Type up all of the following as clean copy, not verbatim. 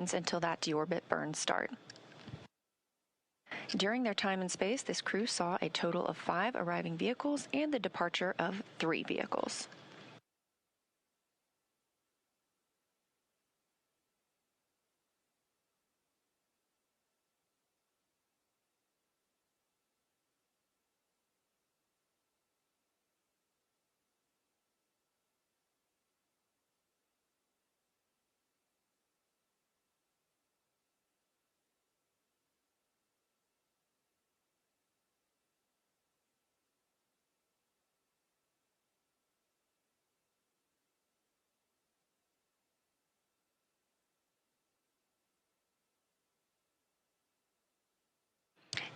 until that deorbit burn start. During their time in space, this crew saw a total of 5 arriving vehicles and the departure of 3 vehicles.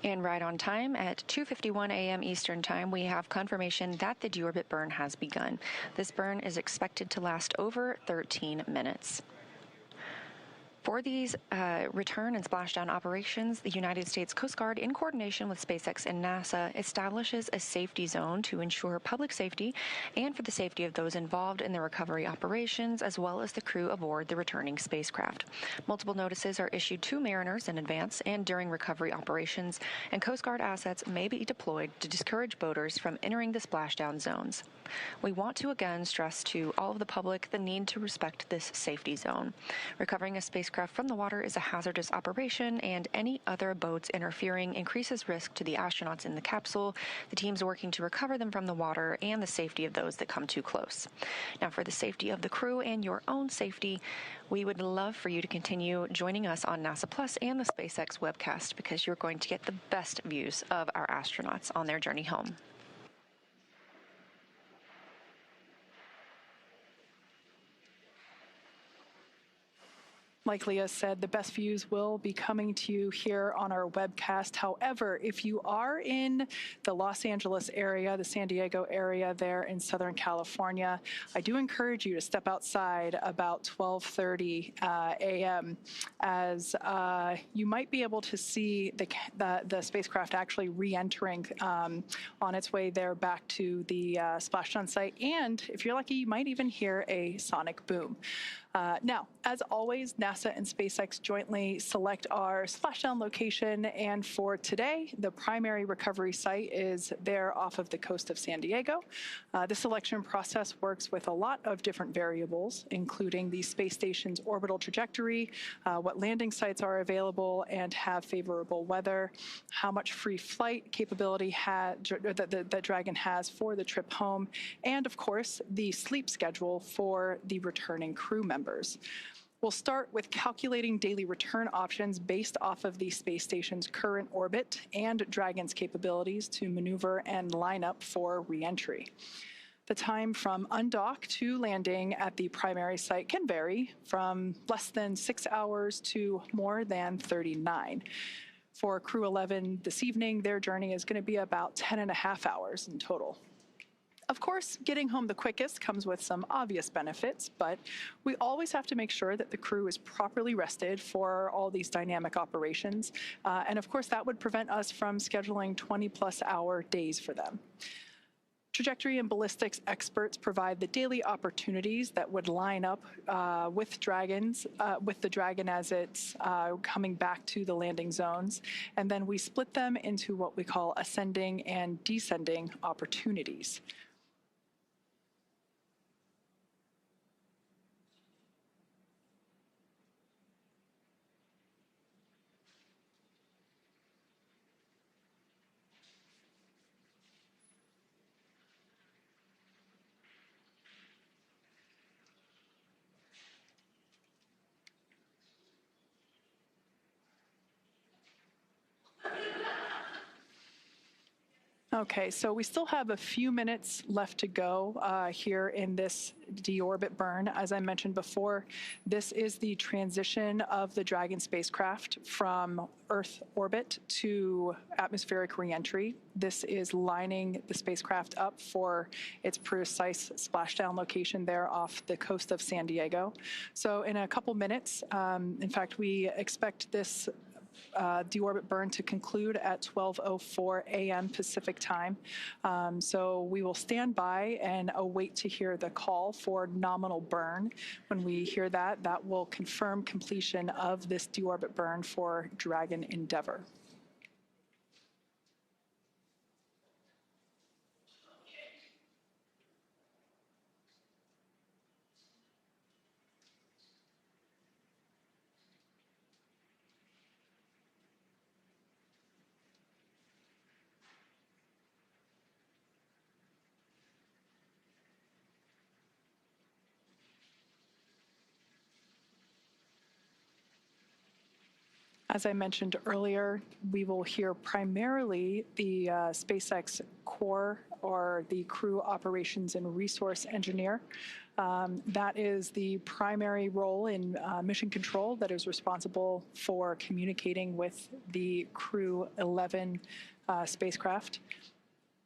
And right on time, at 2:51 a.m. Eastern Time, we have confirmation that the deorbit burn has begun. This burn is expected to last over 13 minutes. For these return and splashdown operations, the United States Coast Guard, in coordination with SpaceX and NASA, establishes a safety zone to ensure public safety and for the safety of those involved in the recovery operations, as well as the crew aboard the returning spacecraft. Multiple notices are issued to mariners in advance and during recovery operations, and Coast Guard assets may be deployed to discourage boaters from entering the splashdown zones. We want to again stress to all of the public the need to respect this safety zone. Recovering a spacecraft from the water is a hazardous operation, and any other boats interfering increases risk to the astronauts in the capsule, the teams working to recover them from the water, and the safety of those that come too close. Now, for the safety of the crew and your own safety, we would love for you to continue joining us on NASA Plus and the SpaceX webcast, because you're going to get the best views of our astronauts on their journey home. Like Leah said, the best views will be coming to you here on our webcast. However, if you are in the Los Angeles area, the San Diego area there in Southern California, I do encourage you to step outside about 12:30 a.m. as you might be able to see the spacecraft actually re-entering on its way there back to the splashdown site. And if you're lucky, you might even hear a sonic boom. Now, as always, NASA and SpaceX jointly select our splashdown location, and for today, the primary recovery site is there off of the coast of San Diego. This selection process works with a lot of different variables, including the space station's orbital trajectory, what landing sites are available and have favorable weather, how much free flight capability that Dragon has for the trip home, and of course, the sleep schedule for the returning crew members. We'll start with calculating daily return options based off of the space station's current orbit and Dragon's capabilities to maneuver and line up for re-entry. The time from undock to landing at the primary site can vary from less than 6 hours to more than 39. For Crew 11 this evening, their journey is going to be about 10.5 hours in total. Of course, getting home the quickest comes with some obvious benefits, but we always have to make sure that the crew is properly rested for all these dynamic operations. And of course, that would prevent us from scheduling 20-plus hour days for them. Trajectory and ballistics experts provide the daily opportunities that would line up with the Dragon as it's coming back to the landing zones. And then we split them into what we call ascending and descending opportunities. Okay, so we still have a few minutes left to go here in this deorbit burn. As I mentioned before, this is the transition of the Dragon spacecraft from Earth orbit to atmospheric reentry. This is lining the spacecraft up for its precise splashdown location there off the coast of San Diego. So in a couple minutes, in fact, we expect this deorbit burn to conclude at 12:04 a.m. Pacific time. So we will stand by and await to hear the call for nominal burn. When we hear that, that will confirm completion of this deorbit burn for Dragon Endeavour. As I mentioned earlier, we will hear primarily the SpaceX core or the crew operations and resource engineer. That is the primary role in mission control that is responsible for communicating with the Crew 11 spacecraft.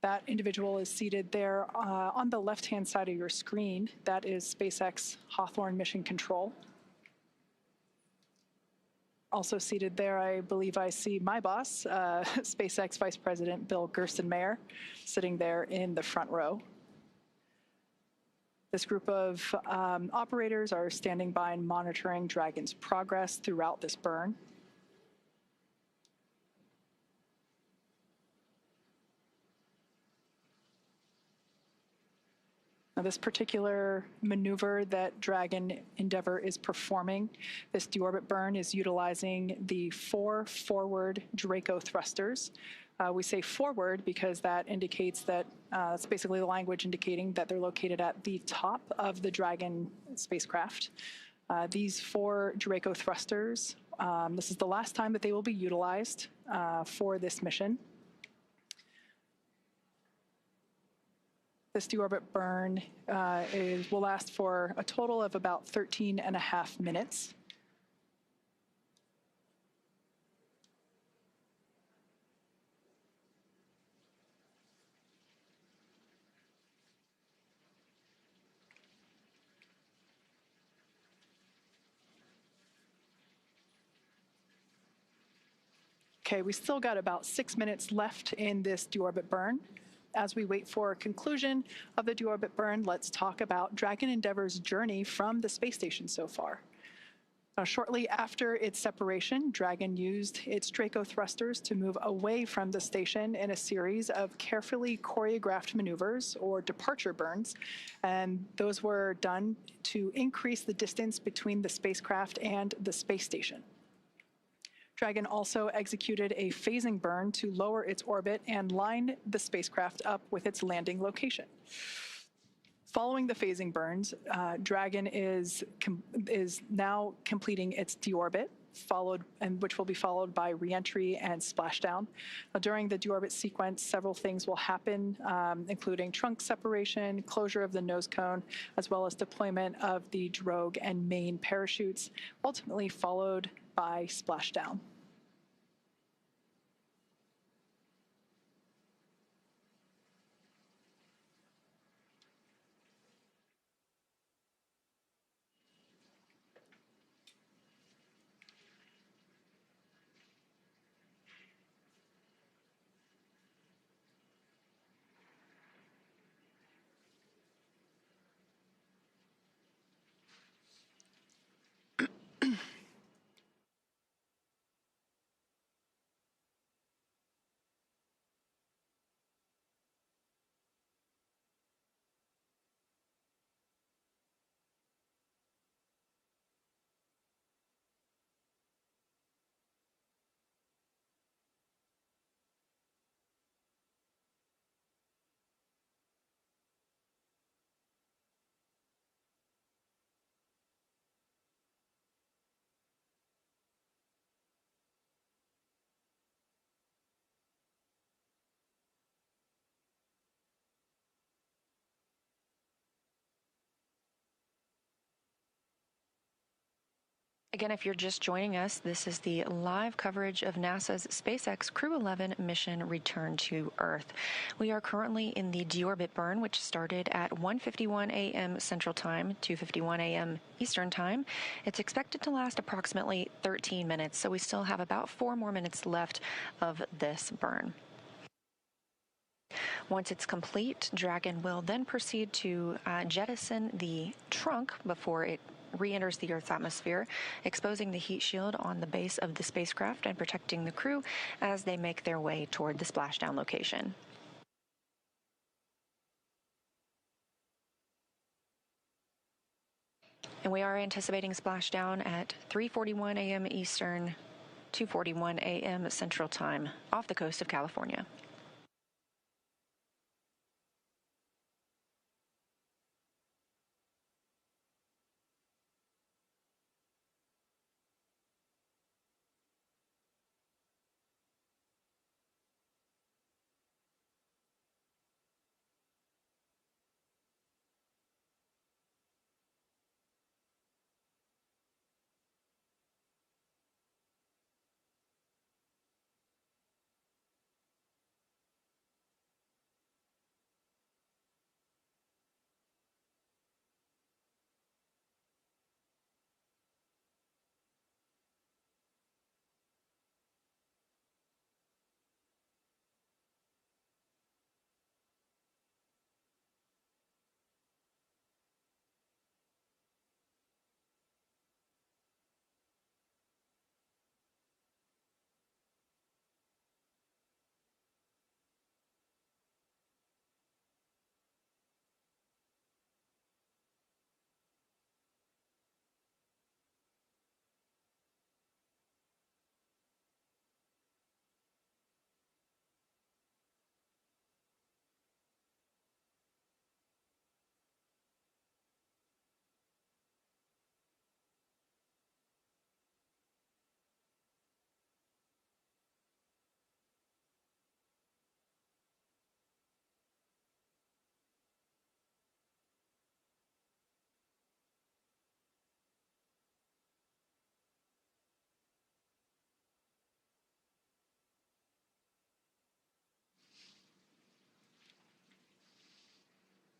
That individual is seated there on the left-hand side of your screen. That is SpaceX Hawthorne Mission Control. Also seated there, I believe I see my boss, SpaceX Vice President Bill Gerstenmaier, sitting there in the front row. This group of operators are standing by and monitoring Dragon's progress throughout this burn. Now, this particular maneuver that Dragon Endeavour is performing, this deorbit burn, is utilizing the 4 forward Draco thrusters. We say forward because that indicates that it's basically the language indicating that they're located at the top of the Dragon spacecraft. These 4 Draco thrusters, this is the last time that they will be utilized for this mission. This deorbit burn will last for a total of about 13.5 minutes. Okay, we still got about 6 minutes left in this deorbit burn. As we wait for a conclusion of the deorbit burn, let's talk about Dragon Endeavour's journey from the space station so far. Now, shortly after its separation, Dragon used its Draco thrusters to move away from the station in a series of carefully choreographed maneuvers or departure burns, and those were done to increase the distance between the spacecraft and the space station. Dragon also executed a phasing burn to lower its orbit and line the spacecraft up with its landing location. Following the phasing burns, Dragon is now completing its deorbit, which will be followed by reentry and splashdown. During the deorbit sequence, several things will happen, including trunk separation, closure of the nose cone, as well as deployment of the drogue and main parachutes, ultimately followed by splashdown. Again, if you're just joining us, this is the live coverage of NASA's SpaceX Crew 11 mission return to Earth. We are currently in the deorbit burn, which started at 1:51 a.m. Central Time, 2:51 a.m. Eastern Time. It's expected to last approximately 13 minutes, so we still have about 4 more minutes left of this burn. Once it's complete, Dragon will then proceed to jettison the trunk before it re-enters the Earth's atmosphere, exposing the heat shield on the base of the spacecraft and protecting the crew as they make their way toward the splashdown location. And we are anticipating splashdown at 3:41 a.m. Eastern, 2:41 a.m. Central Time off the coast of California.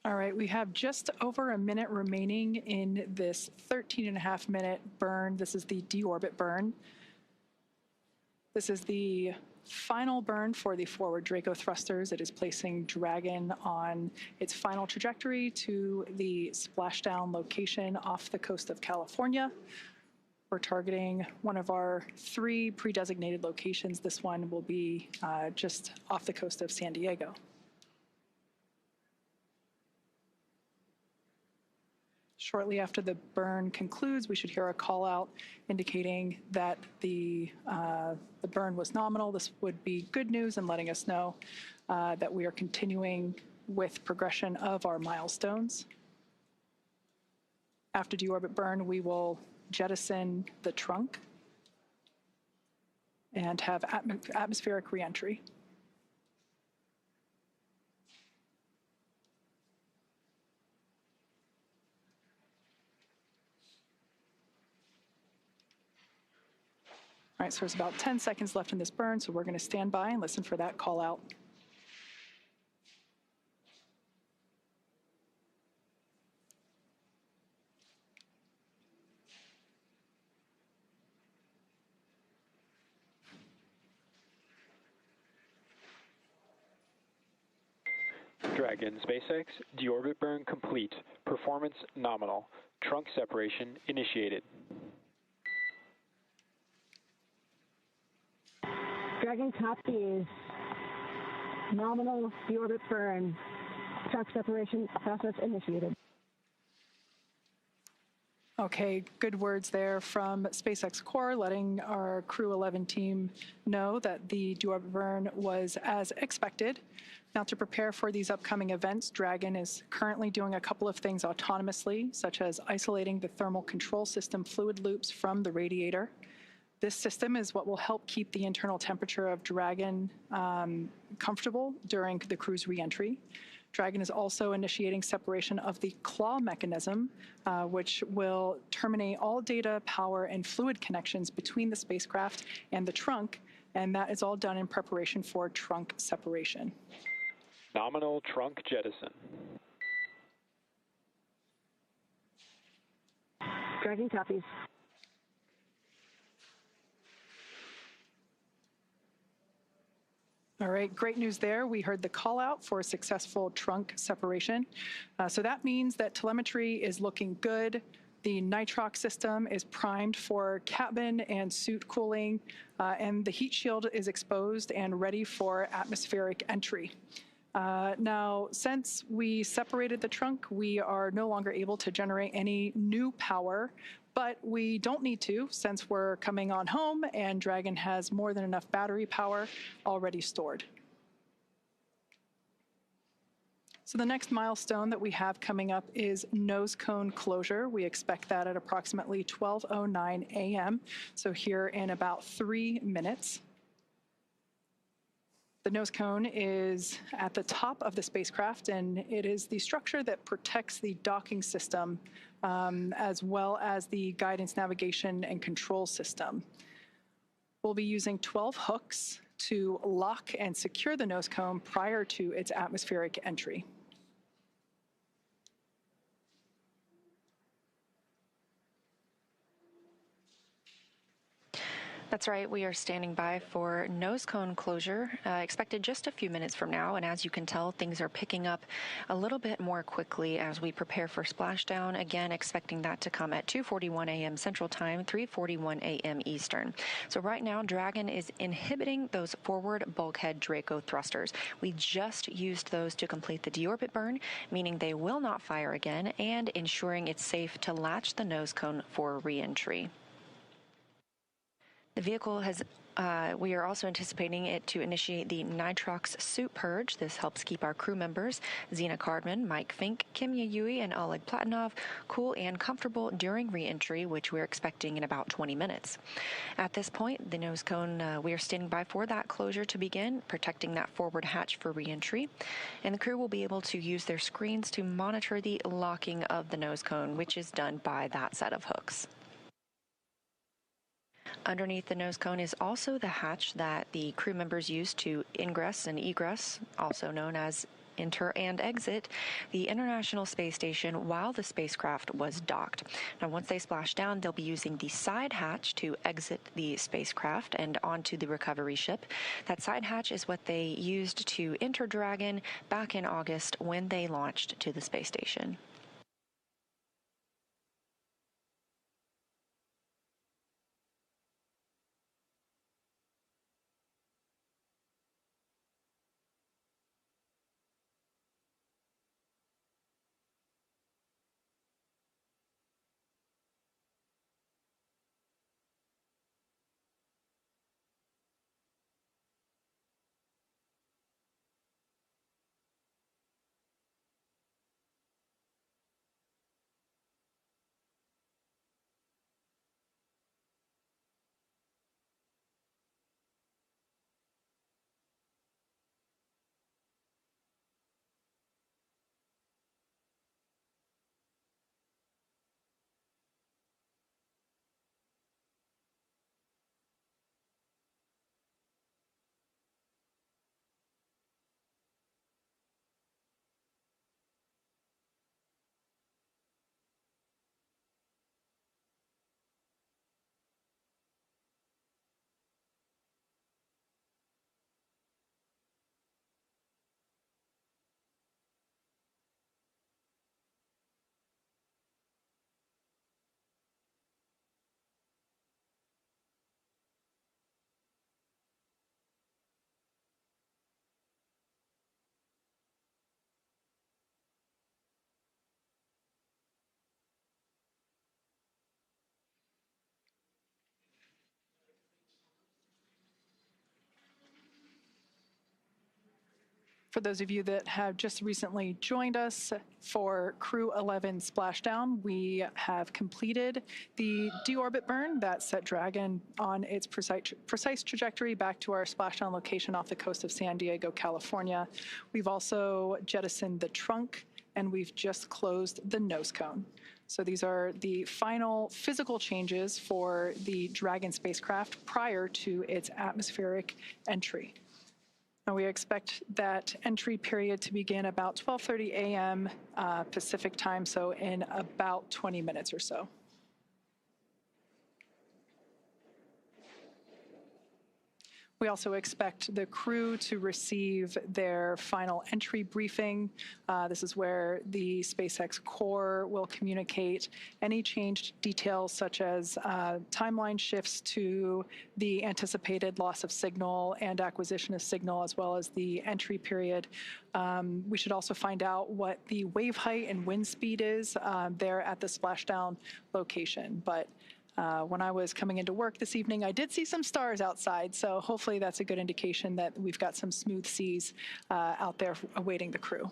All right, we have just over a minute remaining in this 13.5-minute burn. This is the deorbit burn. This is the final burn for the forward Draco thrusters. It is placing Dragon on its final trajectory to the splashdown location off the coast of California. We're targeting one of our 3 pre-designated locations. This one will be just off the coast of San Diego. Shortly after the burn concludes, we should hear a call out indicating that the burn was nominal. This would be good news and letting us know that we are continuing with progression of our milestones. After deorbit burn, we will jettison the trunk and have atmospheric reentry. All right, so there's about 10 seconds left in this burn, so we're going to stand by and listen for that call out. Dragon SpaceX, deorbit burn complete. Performance nominal. Trunk separation initiated. Dragon copies. Nominal deorbit burn. Trunk separation process initiated. Okay, good words there from SpaceX Core, letting our Crew 11 team know that the deorbit burn was as expected. Now, to prepare for these upcoming events, Dragon is currently doing a couple of things autonomously, such as isolating the thermal control system fluid loops from the radiator. This system is what will help keep the internal temperature of Dragon comfortable during the crew's reentry. Dragon is also initiating separation of the claw mechanism, which will terminate all data, power, and fluid connections between the spacecraft and the trunk, and that is all done in preparation for trunk separation. Nominal trunk jettison. Dragon copies. All right, great news there. We heard the call out for successful trunk separation. So that means that telemetry is looking good. The nitrox system is primed for cabin and suit cooling, and the heat shield is exposed and ready for atmospheric entry. Now, since we separated the trunk, we are no longer able to generate any new power, but we don't need to since we're coming on home and Dragon has more than enough battery power already stored. So the next milestone that we have coming up is nose cone closure. We expect that at approximately 12:09 a.m., so here in about 3 minutes. The nose cone is at the top of the spacecraft, and it is the structure that protects the docking system as well as the guidance, navigation, and control system. We'll be using 12 hooks to lock and secure the nose cone prior to its atmospheric entry. That's right. We are standing by for nose cone closure, expected just a few minutes from now. And as you can tell, things are picking up a little bit more quickly as we prepare for splashdown. Again, expecting that to come at 2:41 a.m. Central Time, 3:41 a.m. Eastern. So right now, Dragon is inhibiting those forward bulkhead Draco thrusters. We just used those to complete the deorbit burn, meaning they will not fire again, and ensuring it's safe to latch the nose cone for re-entry. The vehicle has, we are also anticipating it to initiate the nitrox suit purge. This helps keep our crew members, Zena Cardman, Mike Fink, Kimya Yui, and Oleg Platonov, cool and comfortable during re-entry, which we're expecting in about 20 minutes. At this point, the nose cone, we are standing by for that closure to begin, protecting that forward hatch for re-entry. And the crew will be able to use their screens to monitor the locking of the nose cone, which is done by that set of hooks. Underneath the nose cone is also the hatch that the crew members use to ingress and egress, also known as enter and exit, the International Space Station while the spacecraft was docked. Now, once they splash down, they'll be using the side hatch to exit the spacecraft and onto the recovery ship. That side hatch is what they used to enter Dragon back in August when they launched to the space station. For those of you that have just recently joined us for Crew 11 Splashdown, we have completed the deorbit burn that set Dragon on its precise trajectory back to our splashdown location off the coast of San Diego, California. We've also jettisoned the trunk, and we've just closed the nose cone. So these are the final physical changes for the Dragon spacecraft prior to its atmospheric entry. And we expect that entry period to begin about 12:30 a.m. Pacific time, so in about 20 minutes or so. We also expect the crew to receive their final entry briefing. This is where the SpaceX core will communicate any changed details, such as timeline shifts to the anticipated loss of signal and acquisition of signal, as well as the entry period. We should also find out what the wave height and wind speed is there at the splashdown location. But when I was coming into work this evening, I did see some stars outside, so hopefully that's a good indication that we've got some smooth seas out there awaiting the crew.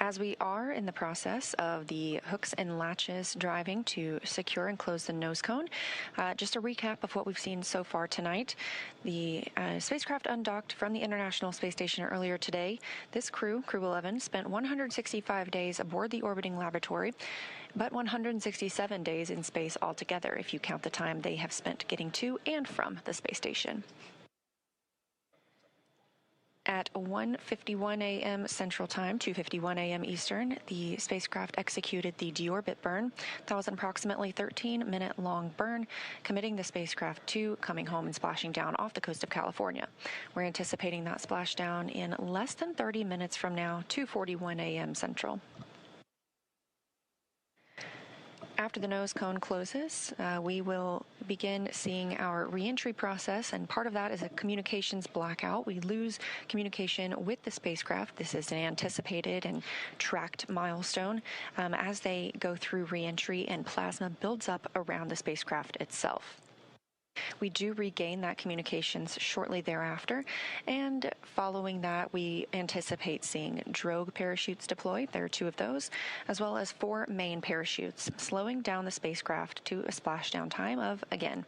As we are in the process of the hooks and latches driving to secure and close the nose cone, just a recap of what we've seen so far tonight. The spacecraft undocked from the International Space Station earlier today. This crew, Crew 11, spent 165 days aboard the orbiting laboratory, but 167 days in space altogether, if you count the time they have spent getting to and from the space station. At 1:51 a.m. Central Time, 2:51 a.m. Eastern, the spacecraft executed the deorbit burn. That was an approximately 13-minute-long burn, committing the spacecraft to coming home and splashing down off the coast of California. We're anticipating that splashdown in less than 30 minutes from now, 2:41 a.m. Central. After the nose cone closes, we will begin seeing our reentry process, and part of that is a communications blackout. We lose communication with the spacecraft. This is an anticipated and tracked milestone as they go through reentry and plasma builds up around the spacecraft itself. We do regain that communications shortly thereafter, and following that, we anticipate seeing drogue parachutes deployed. There are 2 of those, as well as 4 main parachutes, slowing down the spacecraft to a splashdown time of, again,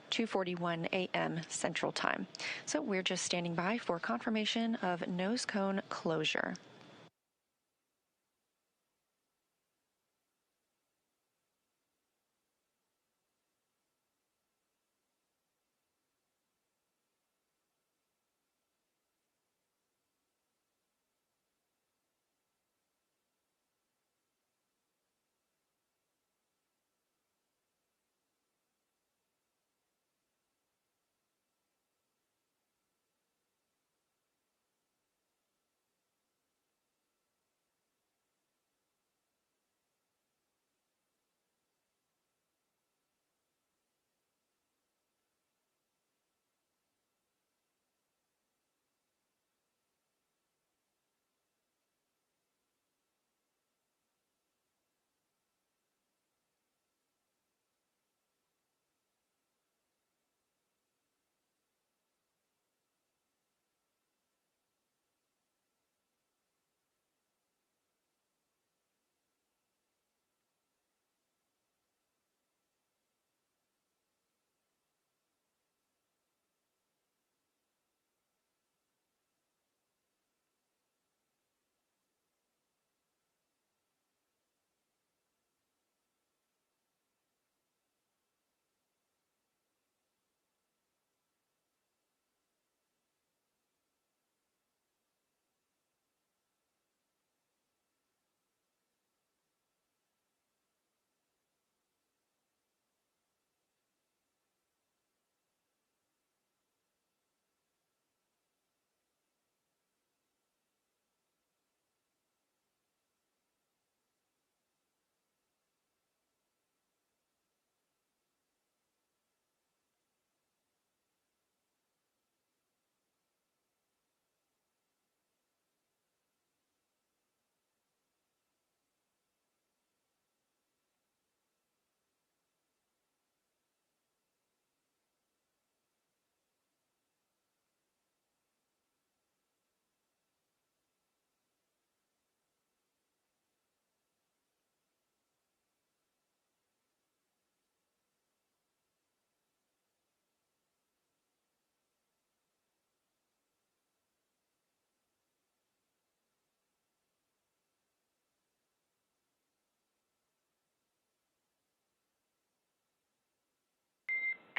2:41 a.m. Central Time. So we're just standing by for confirmation of nose cone closure.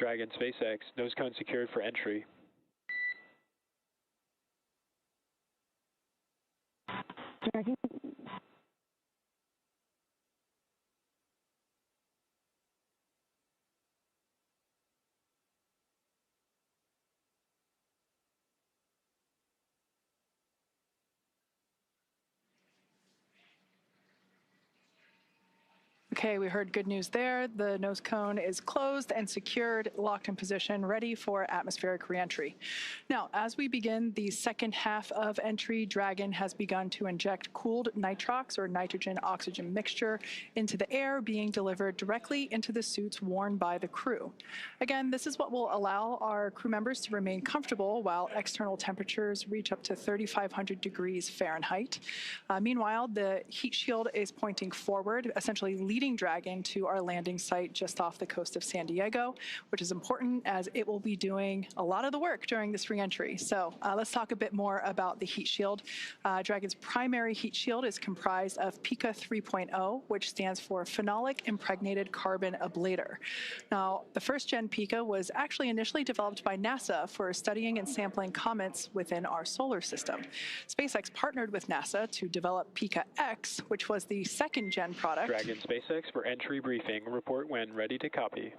Dragon SpaceX, nose cone secured for entry. Dragon. Okay, we heard good news there. The nose cone is closed and secured, locked in position, ready for atmospheric reentry. Now, as we begin the second half of entry, Dragon has begun to inject cooled nitrox or nitrogen-oxygen mixture into the air, being delivered directly into the suits worn by the crew. Again, this is what will allow our crew members to remain comfortable while external temperatures reach up to 3,500 degrees Fahrenheit. Meanwhile, the heat shield is pointing forward, essentially leading Dragon to our landing site just off the coast of San Diego, which is important as it will be doing a lot of the work during this reentry. So let's talk a bit more about the heat shield. Dragon's primary heat shield is comprised of PICA 3.0, which stands for Phenolic Impregnated Carbon Ablator. Now, the first-gen PICA was actually initially developed by NASA for studying and sampling comets within our solar system. SpaceX partnered with NASA to develop PICA X, which was the second-gen product. Dragon SpaceX for entry briefing. Report when ready to copy.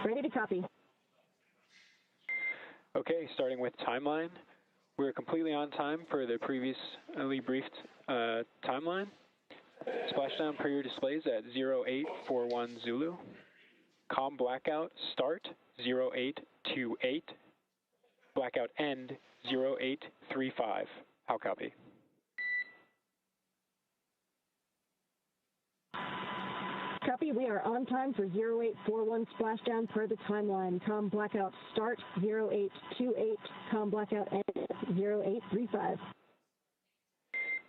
Ready to copy. Okay, starting with timeline. We're completely on time for the previously briefed timeline. Splashdown per your displays at 0841 Zulu. COM blackout start 0828. Blackout end 0835. How copy? Copy, we are on time for 0841 splashdown per the timeline. COM blackout start 0828. COM blackout end 0835.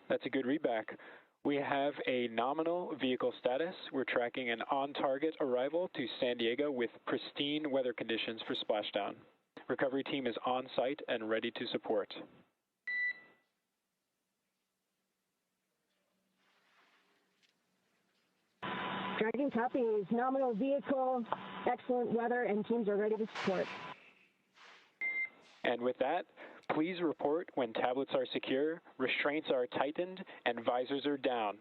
That's a good readback. We have a nominal vehicle status. We're tracking an on-target arrival to San Diego with pristine weather conditions for splashdown. Recovery team is on site and ready to support. Dragon copies. Nominal vehicle, excellent weather, and teams are ready to support. And with that, please report when tablets are secure, restraints are tightened, and visors are down.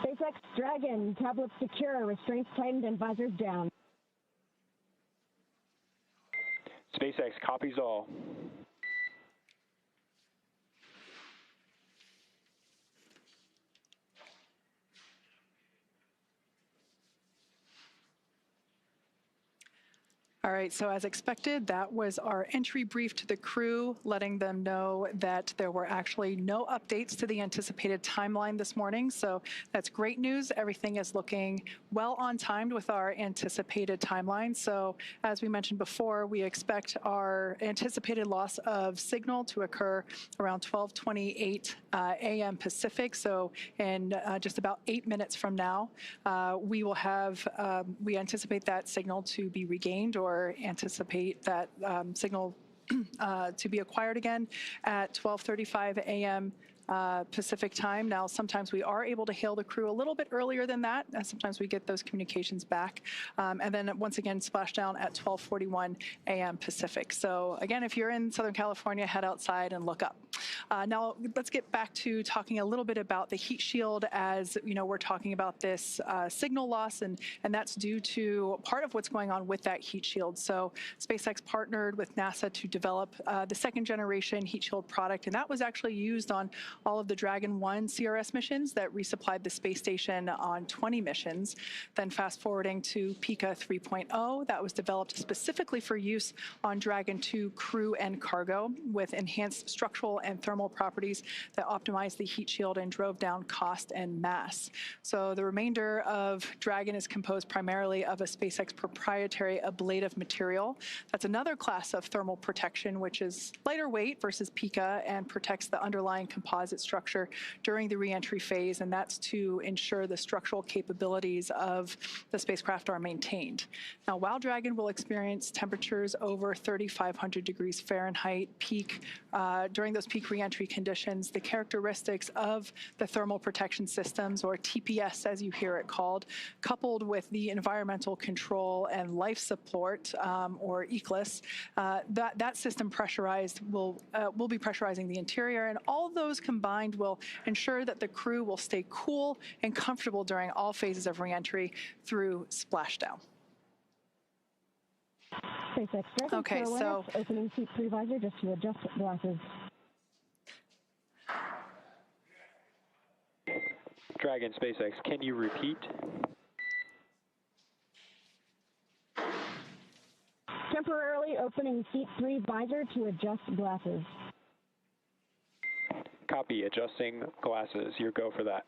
SpaceX Dragon, tablets secure, restraints tightened, and visors down. SpaceX copies all. All right, so as expected, that was our entry brief to the crew, letting them know that there were actually no updates to the anticipated timeline this morning. So that's great news. Everything is looking well on timed with our anticipated timeline. So as we mentioned before, we expect our anticipated loss of signal to occur around 12:28 a.m. Pacific. So in just about 8 minutes from now, we will have, we anticipate that signal to be regained or anticipate that signal to be acquired again at 12:35 a.m. Pacific time. Now, sometimes we are able to hail the crew a little bit earlier than that, and sometimes we get those communications back. And then once again, splashdown at 12:41 a.m. Pacific. So again, if you're in Southern California, head outside and look up. Now, let's get back to talking a little bit about the heat shield. As you know, we're talking about this signal loss, and that's due to part of what's going on with that heat shield. So SpaceX partnered with NASA to develop the second generation heat shield product, and that was actually used on all of the Dragon 1 CRS missions that resupplied the space station on 20 missions. Then fast forwarding to PICA 3.0, that was developed specifically for use on Dragon 2 crew and cargo with enhanced structural and thermal properties that optimized the heat shield and drove down cost and mass. So the remainder of Dragon is composed primarily of a SpaceX proprietary ablative material. That's another class of thermal protection, which is lighter weight versus PICA and protects the underlying composite composite structure during the reentry phase, and that's to ensure the structural capabilities of the spacecraft are maintained. Now, while Dragon will experience temperatures over 3,500 degrees Fahrenheit peak during those peak reentry conditions, the characteristics of the thermal protection systems, or TPS as you hear it called, coupled with the environmental control and life support, or ECLS, that system pressurized will be pressurizing the interior, and all those combined will ensure that the crew will stay cool and comfortable during all phases of reentry through splashdown. SpaceX Dragon, okay, so opening seat 3 visor just to adjust glasses. Dragon, SpaceX, can you repeat? Temporarily opening seat 3 visor to adjust glasses. Copy, adjusting glasses. Your go for that.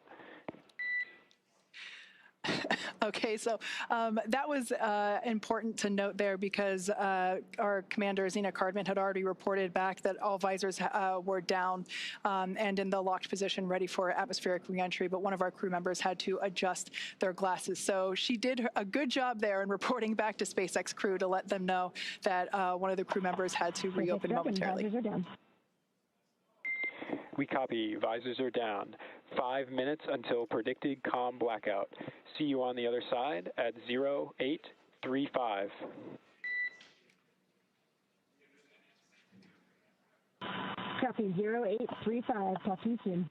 Okay, so that was important to note there because our commander, Zena Cardman, had already reported back that all visors were down and in the locked position ready for atmospheric reentry, but one of our crew members had to adjust their glasses. So she did a good job there in reporting back to SpaceX crew to let them know that one of the crew members had to reopen momentarily. Visors are down. We copy. Visors are down. 5 minutes until predicted calm blackout. See you on the other side at 0835. Copy 0835. Talk to you soon.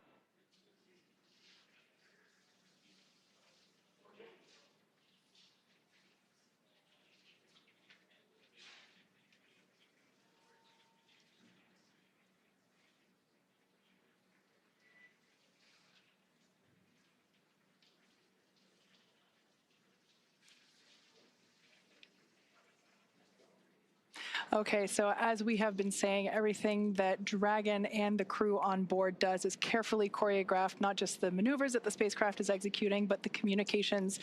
Okay, so as we have been saying, everything that Dragon and the crew on board does is carefully choreographed, not just the maneuvers that the spacecraft is executing, but the communications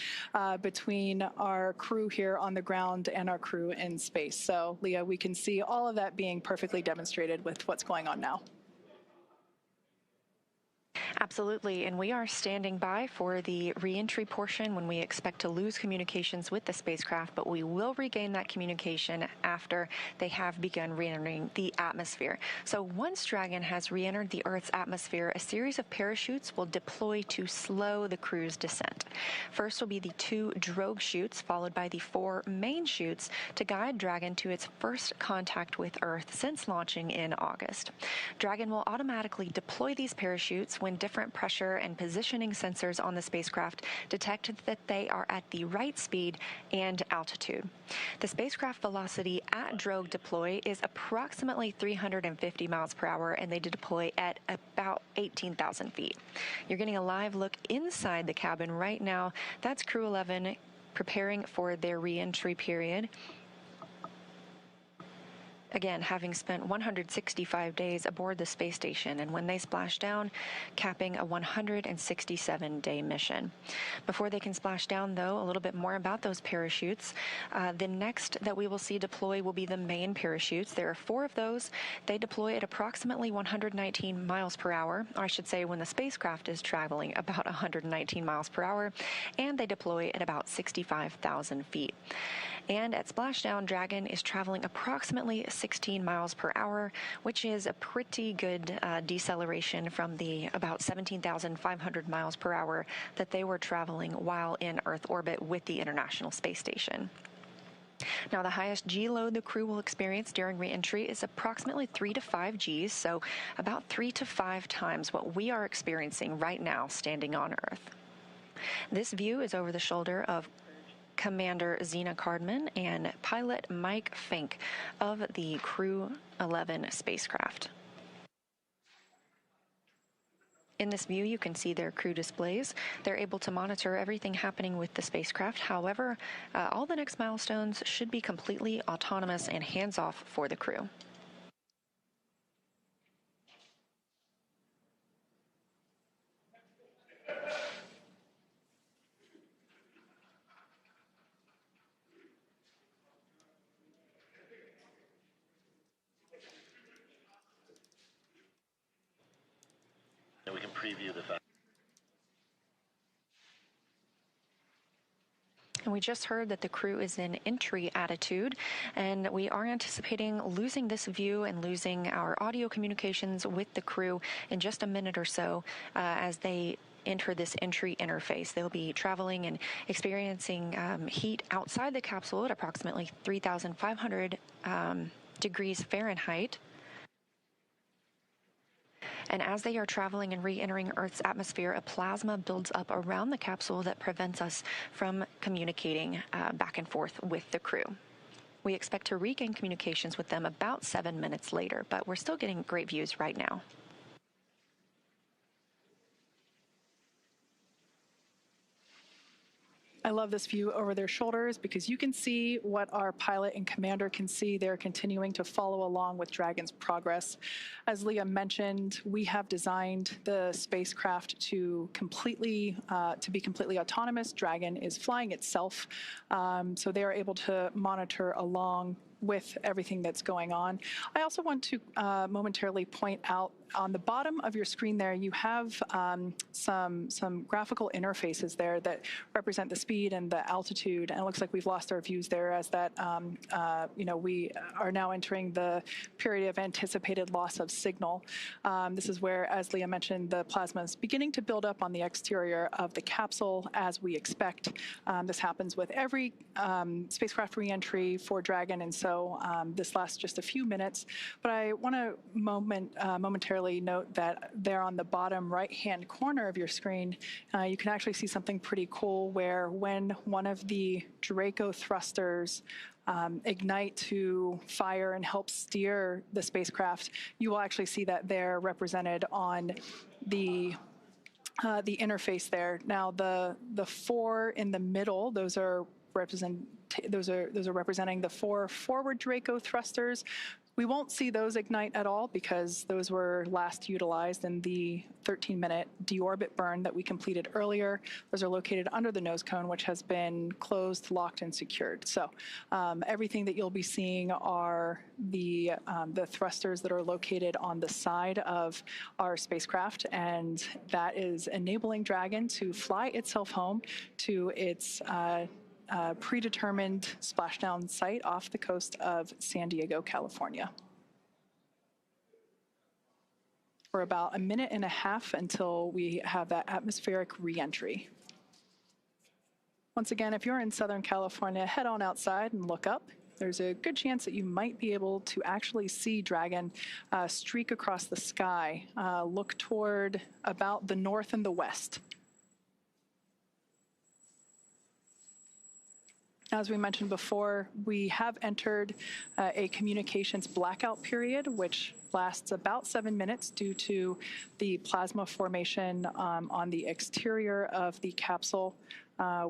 between our crew here on the ground and our crew in space. So, Leah, we can see all of that being perfectly demonstrated with what's going on now. Absolutely, and we are standing by for the reentry portion when we expect to lose communications with the spacecraft, but we will regain that communication after they have begun re-entering the atmosphere. So once Dragon has re-entered the Earth's atmosphere, a series of parachutes will deploy to slow the crew's descent. First will be the 2 drogue chutes, followed by the 4 main chutes to guide Dragon to its first contact with Earth since launching in August. Dragon will automatically deploy these parachutes when different pressure and positioning sensors on the spacecraft detect that they are at the right speed and altitude. The spacecraft velocity at drogue deploy is approximately 350 miles per hour, and they deploy at about 18,000 feet. You're getting a live look inside the cabin right now. That's Crew 11 preparing for their re-entry period. Again, having spent 165 days aboard the space station, and when they splash down, capping a 167-day mission. Before they can splash down, though, a little bit more about those parachutes. The next that we will see deploy will be the main parachutes. There are 4 of those. They deploy at approximately 119 miles per hour, or I should say when the spacecraft is traveling about 119 miles per hour, and they deploy at about 65,000 feet. And at splashdown, Dragon is traveling approximately 16 miles per hour, which is a pretty good deceleration from the about 17,500 miles per hour that they were traveling while in Earth orbit with the International Space Station. Now, the highest G load the crew will experience during re-entry is approximately 3 to 5 Gs, so about 3 to 5 times what we are experiencing right now standing on Earth. This view is over the shoulder of Commander Zena Cardman and pilot Mike Fink of the Crew 11 spacecraft. In this view, you can see their crew displays. They're able to monitor everything happening with the spacecraft. However, all the next milestones should be completely autonomous and hands-off for the crew. preview this. And we just heard that the crew is in entry attitude, and we are anticipating losing this view and losing our audio communications with the crew in just a minute or so as they enter this entry interface. They'll be traveling and experiencing heat outside the capsule at approximately 3,500 degrees Fahrenheit. And as they are traveling and re-entering Earth's atmosphere, a plasma builds up around the capsule that prevents us from communicating back and forth with the crew. We expect to regain communications with them about 7 minutes later, but we're still getting great views right now. I love this view over their shoulders because you can see what our pilot and commander can see. They're continuing to follow along with Dragon's progress. As Leah mentioned, we have designed the spacecraft to be completely autonomous. Dragon is flying itself, so they are able to monitor along with everything that's going on. I also want to momentarily point out on the bottom of your screen there, you have some graphical interfaces there that represent the speed and the altitude. And it looks like we've lost our views there as that, we are now entering the period of anticipated loss of signal. This is where, as Leah mentioned, the plasma is beginning to build up on the exterior of the capsule as we expect. This happens with every spacecraft reentry for Dragon, and so this lasts just a few minutes. But I want to momentarily note that there on the bottom right-hand corner of your screen, you can actually see something pretty cool where when one of the Draco thrusters ignite to fire and help steer the spacecraft, you will actually see that they're represented on the interface there. Now, the four in the middle, those are representing the four forward Draco thrusters. We won't see those ignite at all because those were last utilized in the 13-minute deorbit burn that we completed earlier. Those are located under the nose cone, which has been closed, locked, and secured. So everything that you'll be seeing are the thrusters that are located on the side of our spacecraft, and that is enabling Dragon to fly itself home to its predetermined splashdown site off the coast of San Diego, California. For about a minute and a half until we have that atmospheric reentry. Once again, if you're in Southern California, head on outside and look up. There's a good chance that you might be able to actually see Dragon streak across the sky, look toward about the north and the west. As we mentioned before, we have entered a communications blackout period, which lasts about 7 minutes due to the plasma formation on the exterior of the capsule.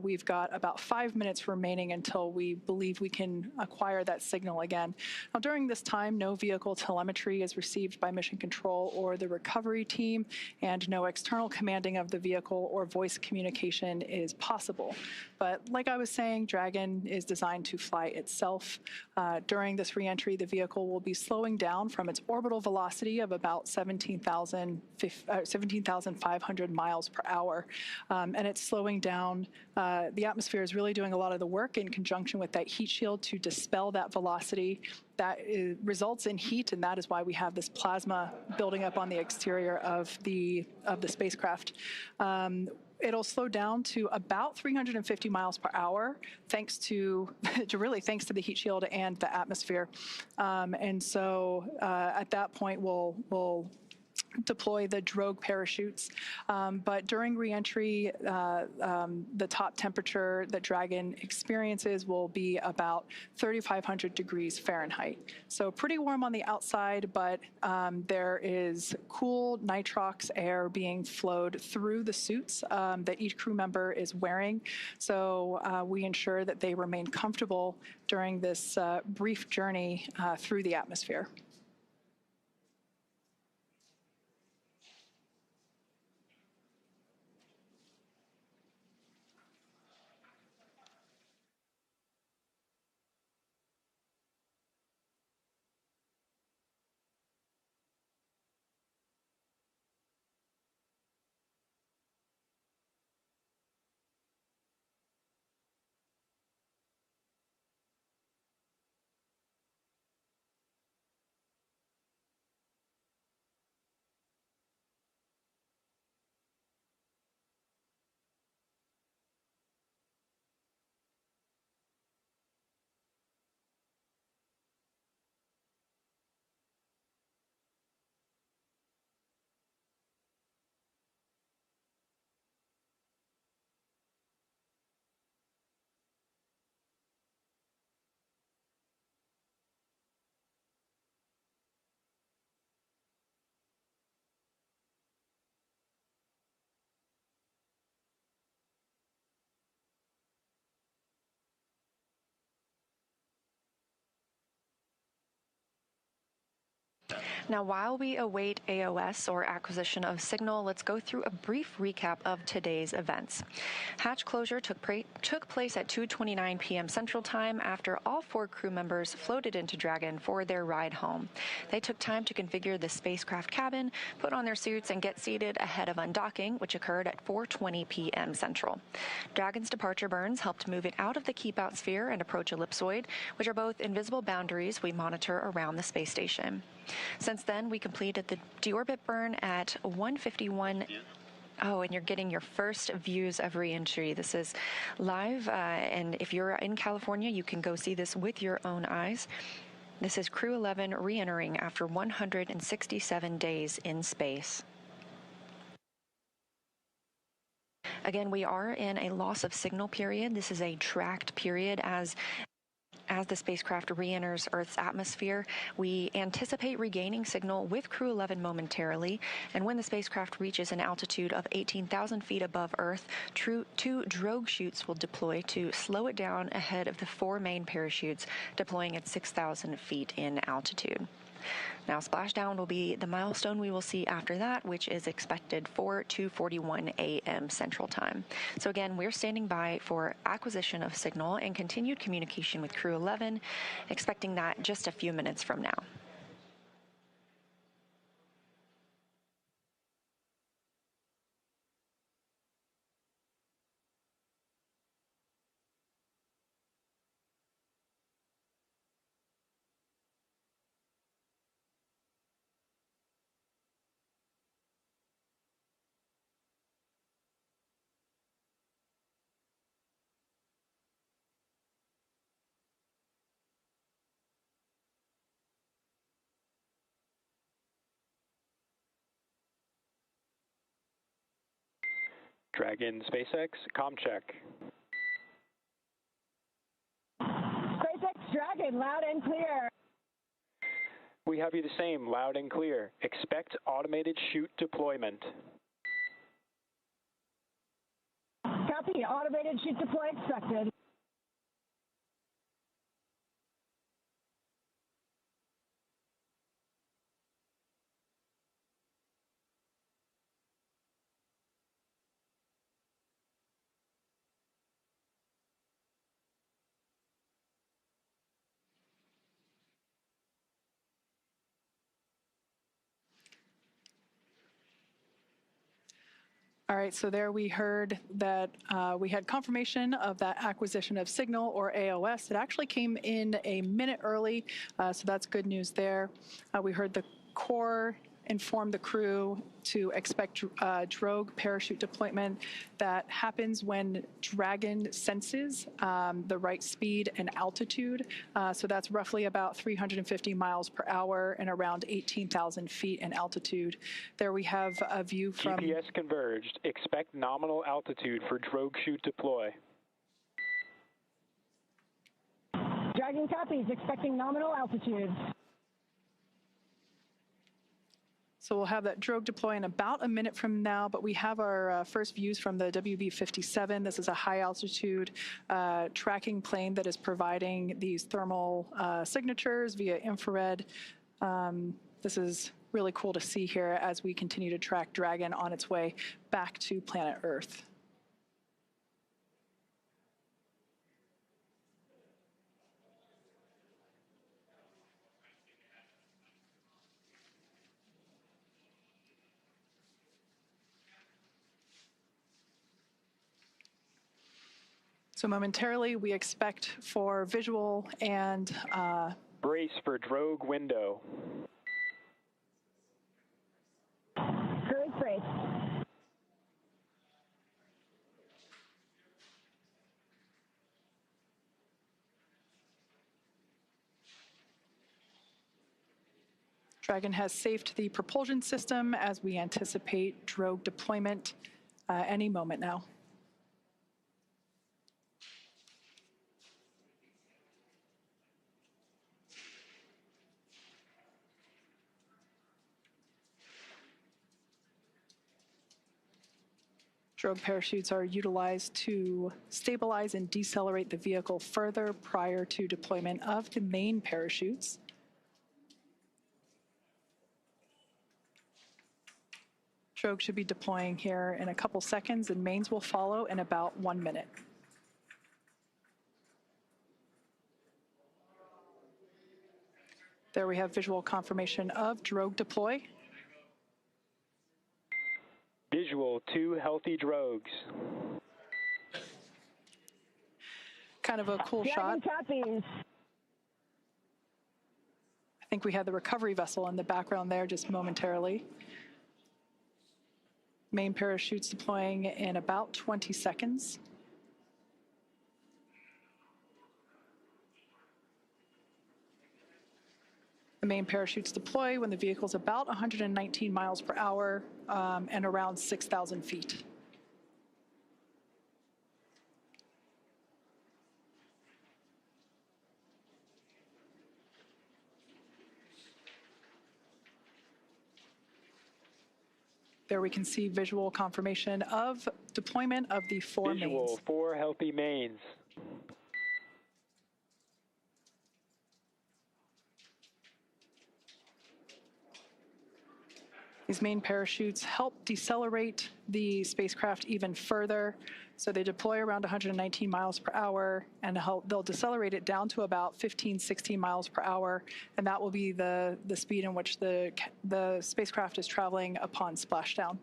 We've got about 5 minutes remaining until we believe we can acquire that signal again. Now, during this time, no vehicle telemetry is received by Mission Control or the recovery team, and no external commanding of the vehicle or voice communication is possible. But like I was saying, Dragon is designed to fly itself. During this reentry, the vehicle will be slowing down from its orbital velocity of about 17,500 miles per hour, and it's slowing down. The atmosphere is really doing a lot of the work in conjunction with that heat shield to dispel that velocity. That results in heat, and that is why we have this plasma building up on the exterior of the spacecraft. It'll slow down to about 350 miles per hour, thanks to thanks to the heat shield and the atmosphere. And so at that point, we'll deploy the drogue parachutes. But during reentry, the top temperature that Dragon experiences will be about 3,500 degrees Fahrenheit. So pretty warm on the outside, but there is cool nitrox air being flowed through the suits that each crew member is wearing. So we ensure that they remain comfortable during this brief journey through the atmosphere. Now, while we await AOS, or acquisition of signal, let's go through a brief recap of today's events. Hatch closure took place at 2:29 p.m. Central Time after all 4 crew members floated into Dragon for their ride home. They took time to configure the spacecraft cabin, put on their suits, and get seated ahead of undocking, which occurred at 4:20 p.m. Central. Dragon's departure burns helped move it out of the keep-out sphere and approach ellipsoid, which are both invisible boundaries we monitor around the space station. Since then, we completed the deorbit burn at 1:51. Oh, and you're getting your first views of reentry. This is live, and if you're in California, you can go see this with your own eyes. This is Crew 11 re-entering after 167 days in space. Again, we are in a loss of signal period. This is a tracked period as the spacecraft re-enters Earth's atmosphere. We anticipate regaining signal with Crew 11 momentarily, and when the spacecraft reaches an altitude of 18,000 feet above Earth, 2 drogue chutes will deploy to slow it down ahead of the 4 main parachutes deploying at 6,000 feet in altitude. Now, splashdown will be the milestone we will see after that, which is expected for 2:41 a.m. Central Time. So again, we're standing by for acquisition of signal and continued communication with Crew 11, expecting that just a few minutes from now. Dragon SpaceX, comm check. SpaceX Dragon, loud and clear. We have you the same, loud and clear. Expect automated chute deployment. Copy, automated chute deploy expected. All right, so there we heard that we had confirmation of that acquisition of signal, or AOS. It actually came in a minute early, so that's good news there. We heard the Corps inform the crew to expect drogue parachute deployment that happens when Dragon senses the right speed and altitude. So that's roughly about 350 miles per hour and around 18,000 feet in altitude. There we have a view from... GPS converged. Expect nominal altitude for drogue chute deploy. Dragon copies, expecting nominal altitude. So we'll have that drogue deploy in about a minute from now, but we have our first views from the WB-57. This is a high-altitude tracking plane that is providing these thermal signatures via infrared. This is really cool to see here as we continue to track Dragon on its way back to planet Earth. So momentarily, we expect for visual and... Brace for drogue window. Drogue brace. Dragon has safed the propulsion system as we anticipate drogue deployment any moment now. Drogue parachutes are utilized to stabilize and decelerate the vehicle further prior to deployment of the main parachutes. Drogue should be deploying here in a couple seconds, and mains will follow in about 1 minute. There we have visual confirmation of drogue deploy. Visual, 2 healthy drogues. Kind of a cool shot. Copies. I think we had the recovery vessel in the background there just momentarily. Main parachutes deploying in about 20 seconds. The main parachutes deploy when the vehicle is about 119 miles per hour and around 6,000 feet. There we can see visual confirmation of deployment of the 4 mains. Visual, 4 healthy mains. These main parachutes help decelerate the spacecraft even further. So they deploy around 119 miles per hour, and they'll decelerate it down to about 15, 16 miles per hour. And that will be the speed in which the spacecraft is traveling upon splashdown.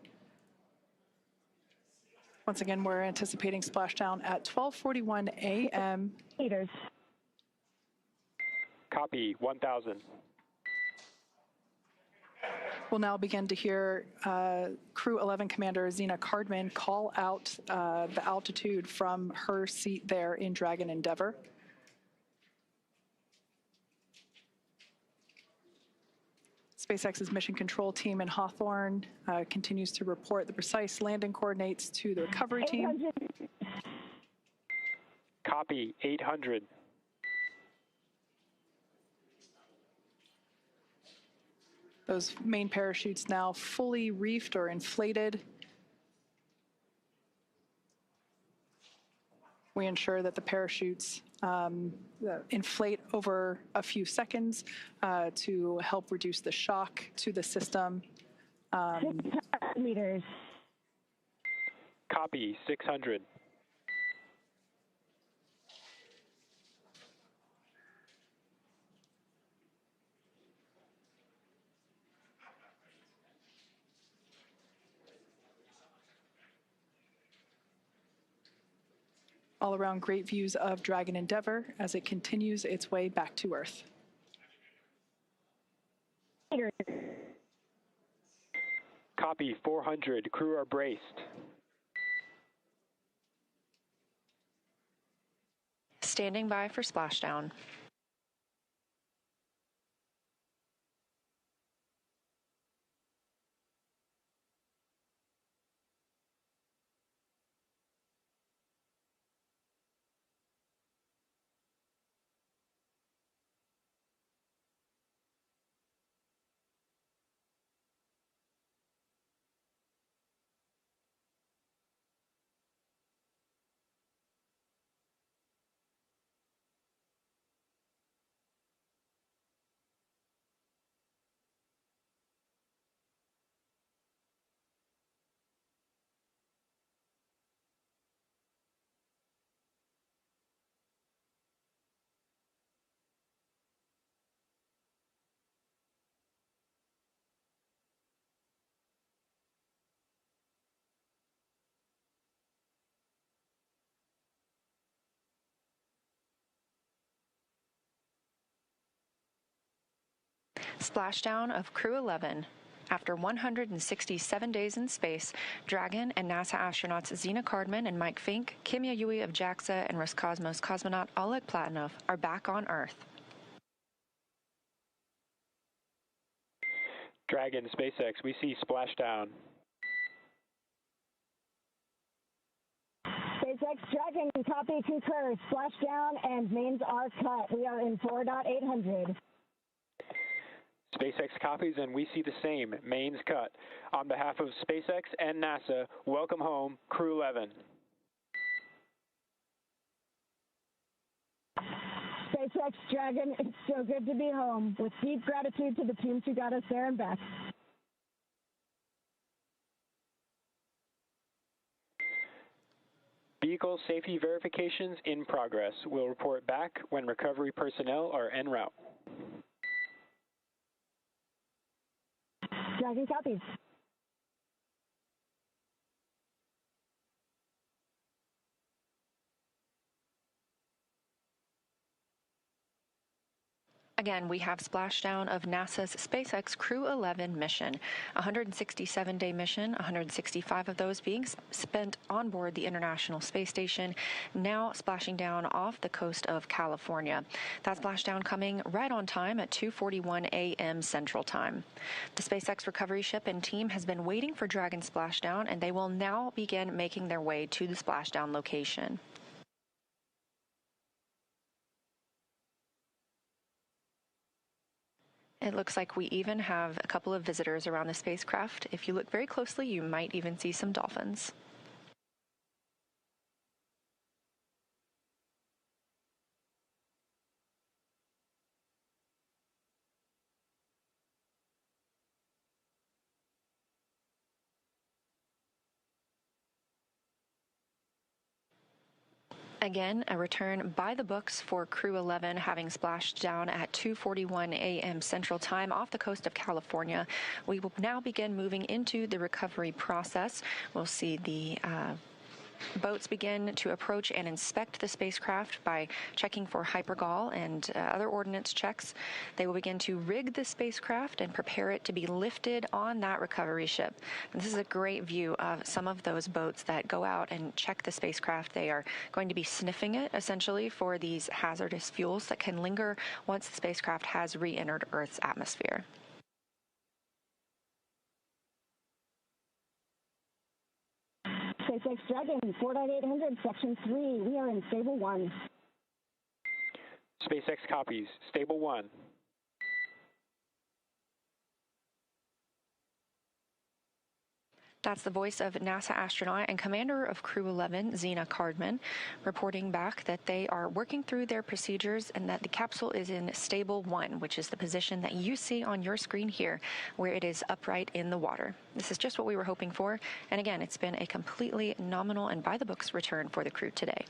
Once again, we're anticipating splashdown at 12:41 a.m. Meters. Copy, 1,000. We'll now begin to hear Crew 11 Commander Zena Cardman call out the altitude from her seat there in Dragon Endeavour. SpaceX's mission control team in Hawthorne continues to report the precise landing coordinates to the recovery team. 800. Copy, 800. Those main parachutes now fully reefed or inflated. We ensure that the parachutes inflate over a few seconds to help reduce the shock to the system. 600 meters. Copy, 600. All around great views of Dragon Endeavour as it continues its way back to Earth. Copy, 400. Crew are braced. Standing by for splashdown. Splashdown of Crew 11. After 167 days in space, Dragon and NASA astronauts Zena Cardman and Mike Fink, Kim Yayui of JAXA, and Roscosmos cosmonaut Oleg Platonov are back on Earth. Dragon, SpaceX, we see splashdown. SpaceX Dragon, copy, concur. Splashdown and mains are cut. We are in 4.800. SpaceX copies, and we see the same. Mains cut. On behalf of SpaceX and NASA, welcome home, Crew 11. SpaceX Dragon, it's so good to be home. With deep gratitude to the teams who got us there and back. Vehicle safety verifications in progress. We'll report back when recovery personnel are en route. Dragon copies. Again, we have splashdown of NASA's SpaceX Crew 11 mission, a 167-day mission, 165 of those being spent on board the International Space Station, now splashing down off the coast of California. That splashdown coming right on time at 2:41 a.m. Central Time. The SpaceX recovery ship and team has been waiting for Dragon splashdown, and they will now begin making their way to the splashdown location. It looks like we even have a couple of visitors around the spacecraft. If you look very closely, you might even see some dolphins. Again, a return by the books for Crew 11, having splashed down at 2:41 a.m. Central Time off the coast of California. We will now begin moving into the recovery process. We'll see the boats begin to approach and inspect the spacecraft by checking for hypergol and other ordnance checks. They will begin to rig the spacecraft and prepare it to be lifted on that recovery ship. And this is a great view of some of those boats that go out and check the spacecraft. They are going to be sniffing it, essentially, for these hazardous fuels that can linger once the spacecraft has re-entered Earth's atmosphere. SpaceX Dragon, 49800, Section 3. We are in Stable 1. SpaceX copies. Stable 1. That's the voice of NASA astronaut and commander of Crew 11, Zena Cardman, reporting back that they are working through their procedures and that the capsule is in Stable 1, which is the position that you see on your screen here, where it is upright in the water. This is just what we were hoping for, and again, it's been a completely nominal and by-the-books return for the crew today.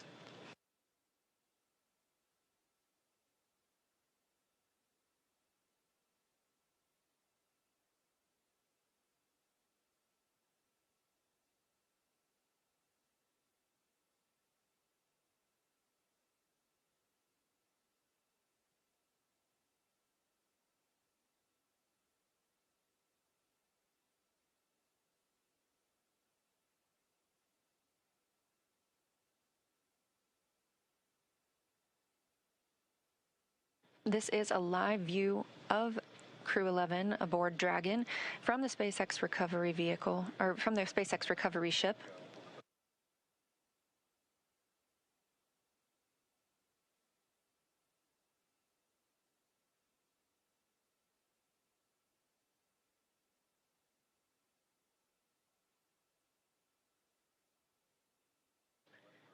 This is a live view of Crew 11 aboard Dragon from the SpaceX recovery vehicle, or from their SpaceX recovery ship.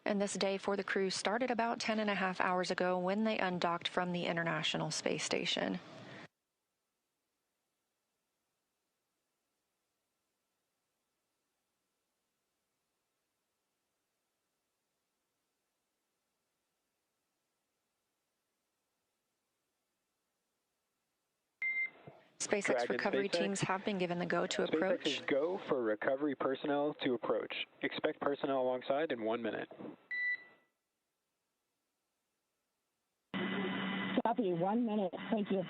And this day for the crew started about 10.5 hours ago when they undocked from the International Space Station. SpaceX recovery teams have been given the go to approach. SpaceX is go for recovery personnel to approach. Expect personnel alongside in 1 minute. Copy, 1 minute. Thank you.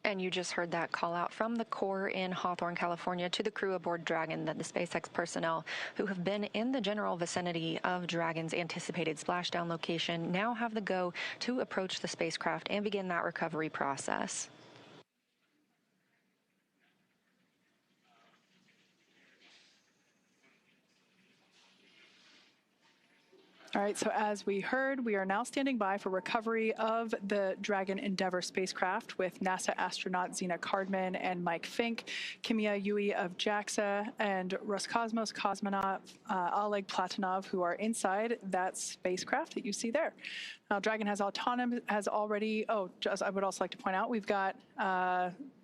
And you just heard that call out from the Corps in Hawthorne, California, to the crew aboard Dragon, that the SpaceX personnel who have been in the general vicinity of Dragon's anticipated splashdown location now have the go to approach the spacecraft and begin that recovery process. All right, so as we heard, we are now standing by for recovery of the Dragon Endeavour spacecraft with NASA astronaut Zena Cardman and Mike Fink, Kimia Yui of JAXA, and Roscosmos cosmonaut Oleg Platonov, who are inside that spacecraft that you see there. Now, Dragon has already, I would also like to point out, we've got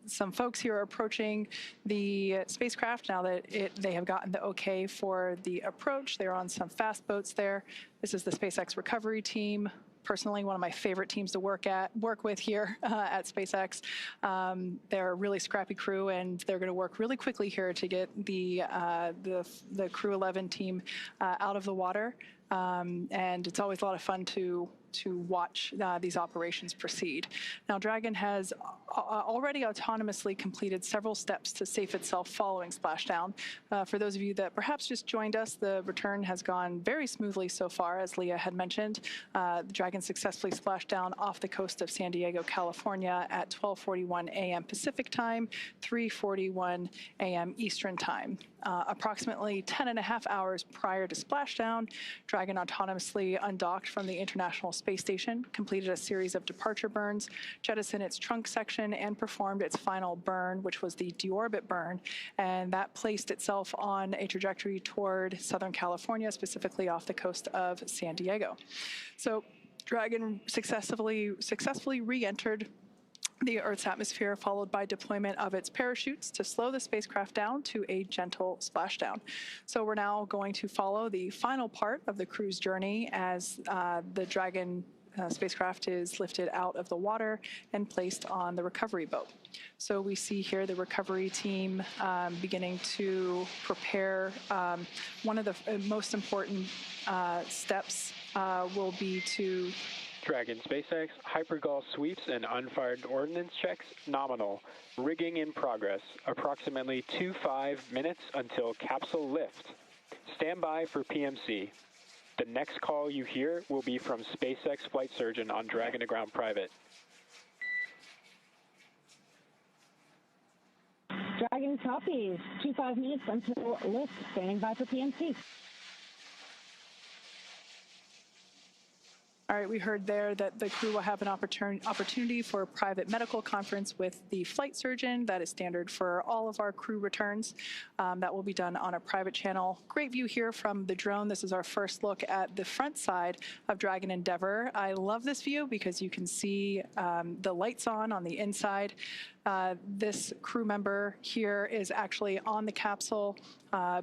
some folks here are approaching the spacecraft now that they have gotten the okay for the approach. They're on some fast boats there. This is the SpaceX recovery team. Personally, one of my favorite teams to work with here at SpaceX. They're a really scrappy crew, and they're going to work really quickly here to get the Crew 11 team out of the water. And it's always a lot of fun to watch these operations proceed. Now, Dragon has already autonomously completed several steps to safe itself following splashdown. For those of you that perhaps just joined us, the return has gone very smoothly so far, as Leah had mentioned. The Dragon successfully splashed down off the coast of San Diego, California at 12:41 a.m. Pacific time, 3:41 a.m. Eastern time. Approximately 10.5 hours prior to splashdown, Dragon autonomously undocked from the International Space Station, completed a series of departure burns, jettisoned its trunk section, and performed its final burn, which was the deorbit burn, and that placed itself on a trajectory toward Southern California, specifically off the coast of San Diego. So Dragon successfully re-entered the Earth's atmosphere, followed by deployment of its parachutes to slow the spacecraft down to a gentle splashdown. So we're now going to follow the final part of the crew's journey as the Dragon spacecraft is lifted out of the water and placed on the recovery boat. So we see here the recovery team beginning to prepare. One of the most important steps will be to Dragon SpaceX, hypergol sweeps and unfired ordnance checks, nominal. Rigging in progress, approximately 2.5 minutes until capsule lift. Stand by for PMC. The next call you hear will be from SpaceX flight surgeon on Dragon to Ground Private. Dragon copies. 2.5 minutes until lift. Standing by for PMC. All right, we heard there that the crew will have an opportunity for a private medical conference with the flight surgeon. That is standard for all of our crew returns. That will be done on a private channel. Great view here from the drone. This is our first look at the front side of Dragon Endeavour. I love this view because you can see the lights on the inside. This crew member here is actually on the capsule,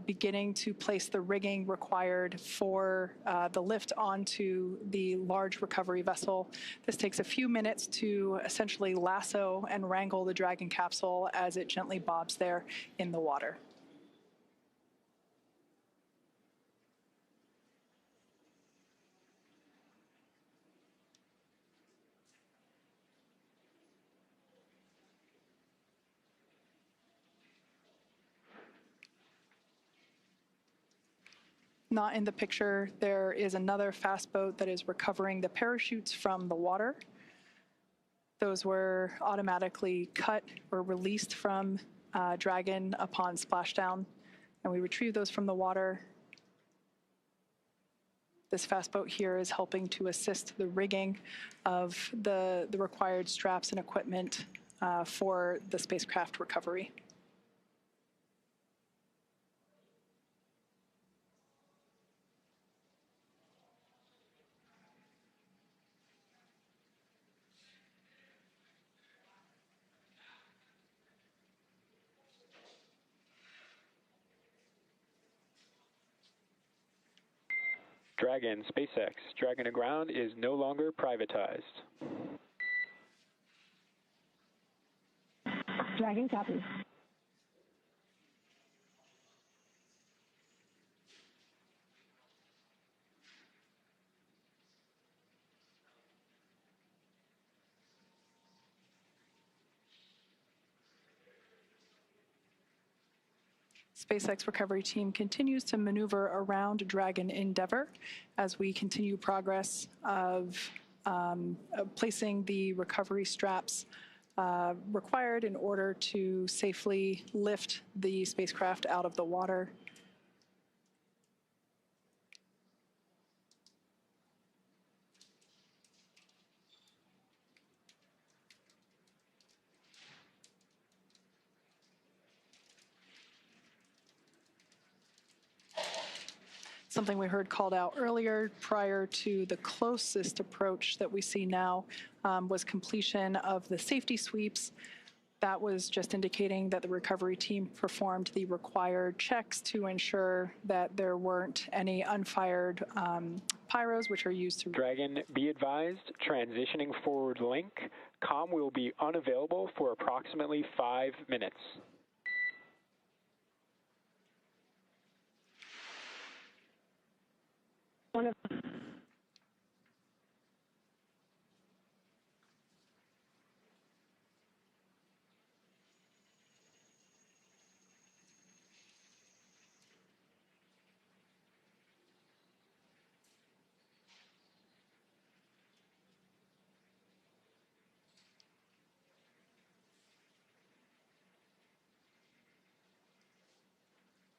beginning to place the rigging required for the lift onto the large recovery vessel. This takes a few minutes to essentially lasso and wrangle the Dragon capsule as it gently bobs there in the water. Not in the picture, there is another fast boat that is recovering the parachutes from the water. Those were automatically cut or released from Dragon upon splashdown, and we retrieved those from the water. This fast boat here is helping to assist the rigging of the required straps and equipment for the spacecraft recovery. Dragon SpaceX, Dragon to Ground is no longer privatized. Dragon copies. SpaceX recovery team continues to maneuver around Dragon Endeavour as we continue progress of placing the recovery straps required in order to safely lift the spacecraft out of the water. Something we heard called out earlier prior to the closest approach that we see now was completion of the safety sweeps That was just indicating that the recovery team performed the required checks to ensure that there weren't any unfired pyros, which are used to... Dragon, be advised, transitioning forward link. COM will be unavailable for approximately 5 minutes.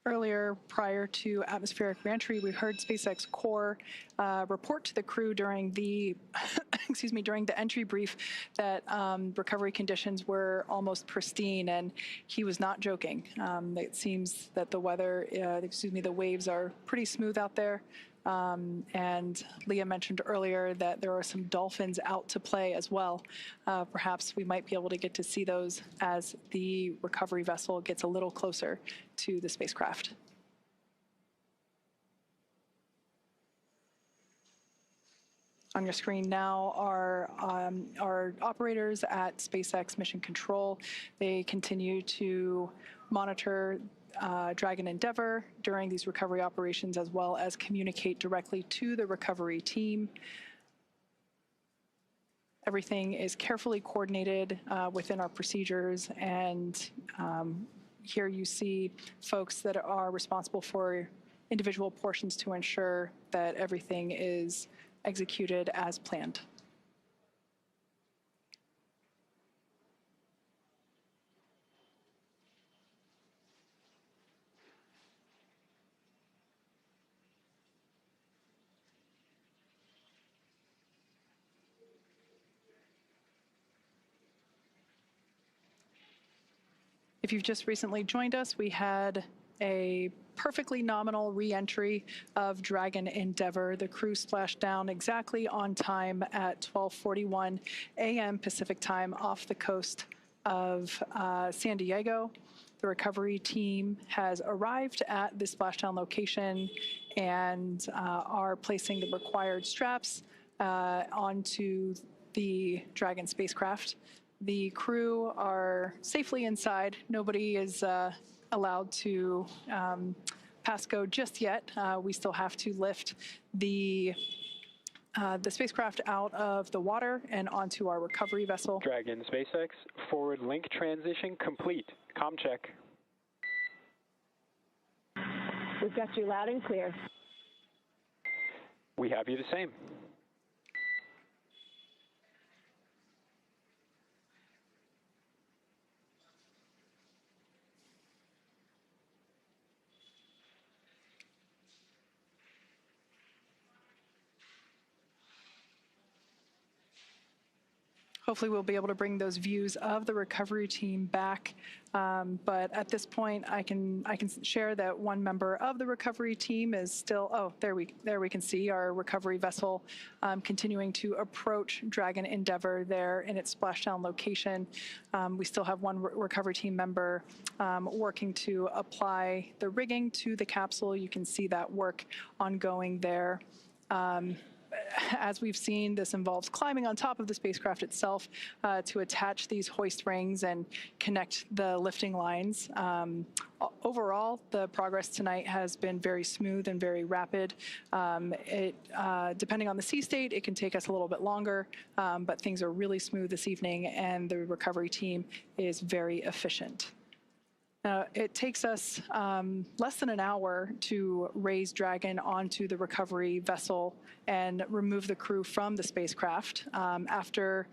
Earlier, prior to atmospheric reentry, we heard SpaceX core report to the crew during the, during the entry brief that recovery conditions were almost pristine, and he was not joking. It seems that the weather, the waves are pretty smooth out there. And Leah mentioned earlier that there are some dolphins out to play as well. Perhaps we might be able to get to see those as the recovery vessel gets a little closer to the spacecraft. On your screen now are our operators at SpaceX Mission Control. They continue to monitor Dragon Endeavour during these recovery operations, as well as communicate directly to the recovery team. Everything is carefully coordinated within our procedures, and here you see folks that are responsible for individual portions to ensure that everything is executed as planned. If you've just recently joined us, we had a perfectly nominal re-entry of Dragon Endeavour. The crew splashed down exactly on time at 12:41 a.m. Pacific time off the coast of San Diego. The recovery team has arrived at the splashdown location and are placing the required straps onto the Dragon spacecraft. The crew are safely inside. Nobody is allowed to pass go just yet. We still have to lift the spacecraft out of the water and onto our recovery vessel. Dragon SpaceX, forward link transition complete. Com check. We've got you loud and clear. We have you the same. Hopefully we'll be able to bring those views of the recovery team back. But at this point, I can share that one member of the recovery team is still, there we can see our recovery vessel continuing to approach Dragon Endeavour there in its splashdown location. We still have one recovery team member working to apply the rigging to the capsule. You can see that work ongoing there. As we've seen, this involves climbing on top of the spacecraft itself to attach these hoist rings and connect the lifting lines. Overall, the progress tonight has been very smooth and very rapid. Depending on the sea state, it can take us a little bit longer, but things are really smooth this evening, and the recovery team is very efficient. It takes us less than an hour to raise Dragon onto the recovery vessel and remove the crew from the spacecraft. After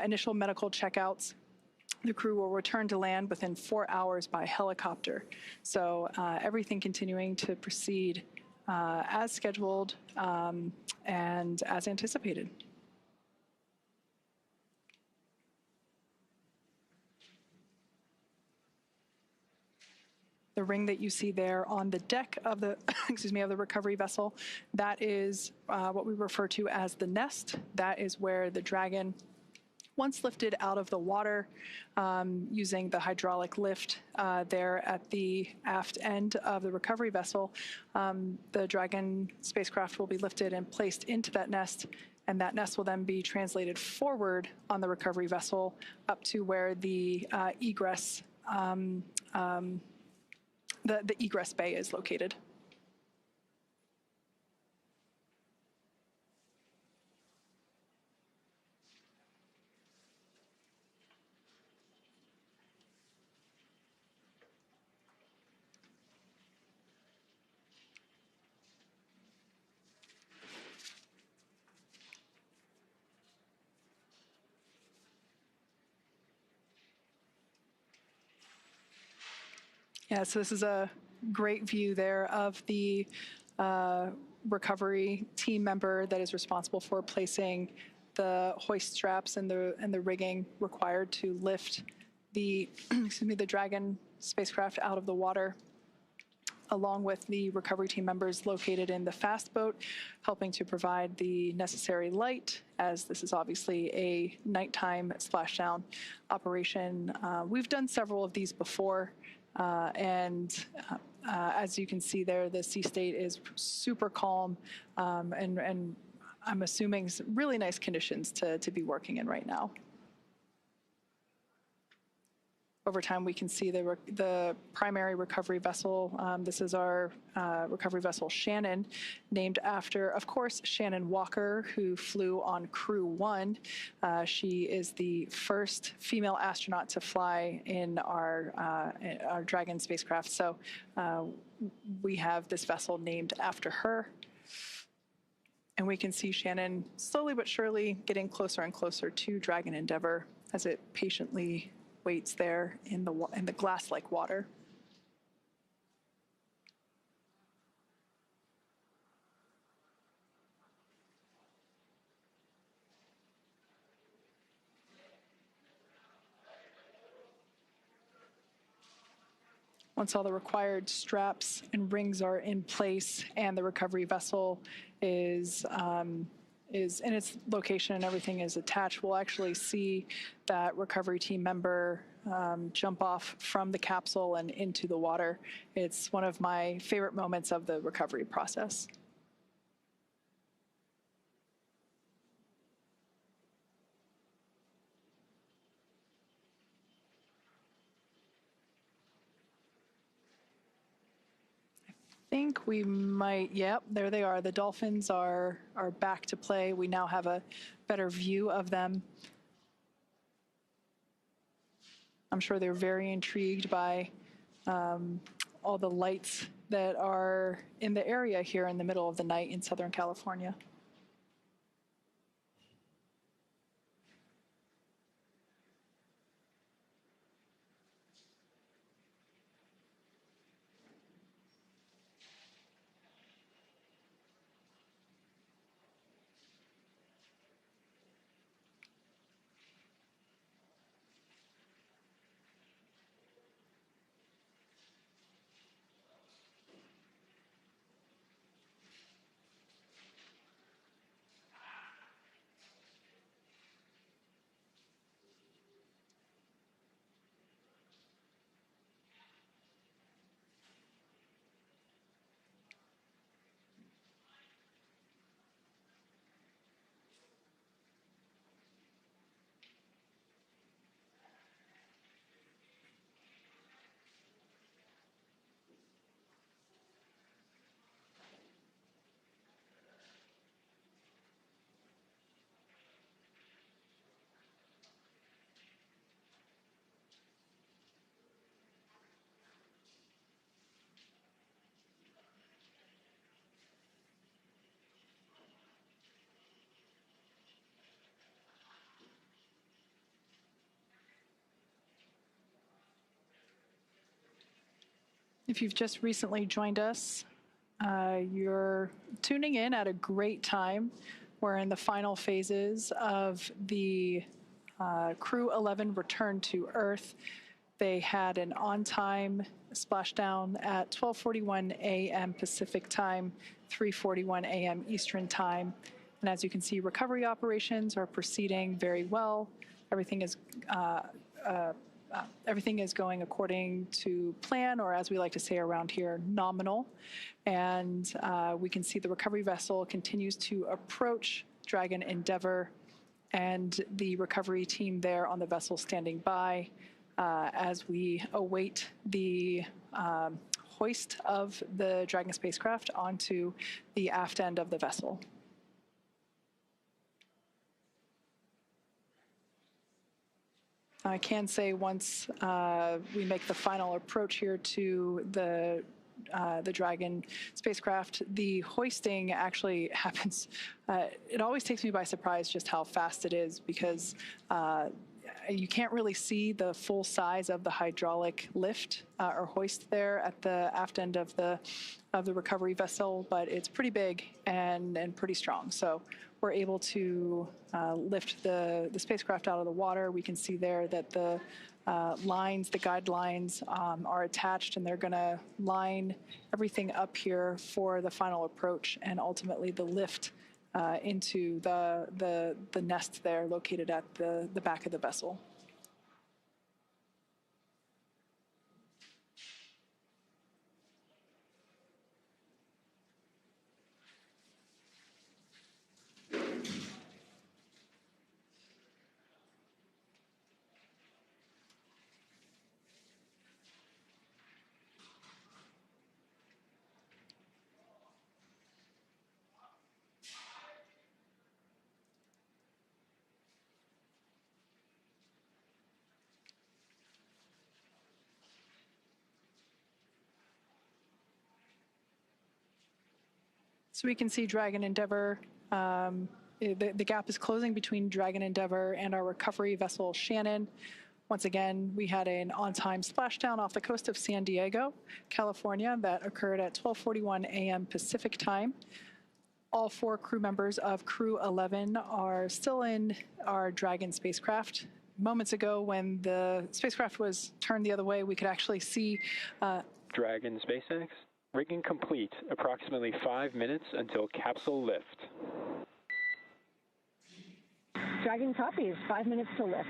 initial medical checkouts, the crew will return to land within 4 hours by helicopter. So everything continuing to proceed as scheduled and as anticipated. The ring that you see there on the deck of the, of the recovery vessel, that is what we refer to as the nest. That is where the Dragon Once lifted out of the water using the hydraulic lift there at the aft end of the recovery vessel, the Dragon spacecraft will be lifted and placed into that nest, and that nest will then be translated forward on the recovery vessel up to where the egress the egress bay is located. Yeah, so this is a great view there of the recovery team member that is responsible for placing the hoist straps and the rigging required to lift the the Dragon spacecraft out of the water, along with the recovery team members located in the fast boat, helping to provide the necessary light, as this is obviously a nighttime splashdown operation. We've done several of these before. As you can see there, the sea state is super calm, and I'm assuming some really nice conditions to be working in right now. Over time, we can see the primary recovery vessel. This is our recovery vessel Shannon, named after, of course, Shannon Walker, who flew on Crew 1. She is the first female astronaut to fly in our Dragon spacecraft. So we have this vessel named after her. And we can see Shannon slowly but surely getting closer and closer to Dragon Endeavour as it patiently waits there in the glass-like water. Once all the required straps and rings are in place and the recovery vessel is in its location and everything is attached, we'll actually see that recovery team member jump off from the capsule and into the water. It's one of my favorite moments of the recovery process. I think we might, yep, there they are. The dolphins are back to play. We now have a better view of them. I'm sure they're very intrigued by all the lights that are in the area here in the middle of the night in Southern California. If you've just recently joined us, you're tuning in at a great time. We're in the final phases of the Crew 11 return to Earth. They had an on-time splashdown at 12:41 a.m. Pacific time, 3:41 a.m. Eastern time. And as you can see, recovery operations are proceeding very well. everything is going according to plan, or as we like to say around here, nominal. And we can see the recovery vessel continues to approach Dragon Endeavour, and the recovery team there on the vessel standing by as we await the hoist of the Dragon spacecraft onto the aft end of the vessel. I can say once we make the final approach here to the Dragon spacecraft, the hoisting actually happens. It always takes me by surprise just how fast it is, because you can't really see the full size of the hydraulic lift or hoist there at the aft end of the recovery vessel, but it's pretty big and pretty strong. So we're able to lift the spacecraft out of the water. We can see there that the lines, the guidelines are attached, and they're going to line everything up here for the final approach and ultimately the lift into the nest there located at the back of the vessel. So we can see Dragon Endeavour. The gap is closing between Dragon Endeavour and our recovery vessel Shannon. Once again, we had an on-time splashdown off the coast of San Diego, California, that occurred at 12:41 a.m. Pacific time. All 4 crew members of Crew 11 are still in our Dragon spacecraft. Moments ago, when the spacecraft was turned the other way, we could actually see Dragon SpaceX. Rigging complete. Approximately 5 minutes until capsule lift. Dragon copies. 5 minutes to lift.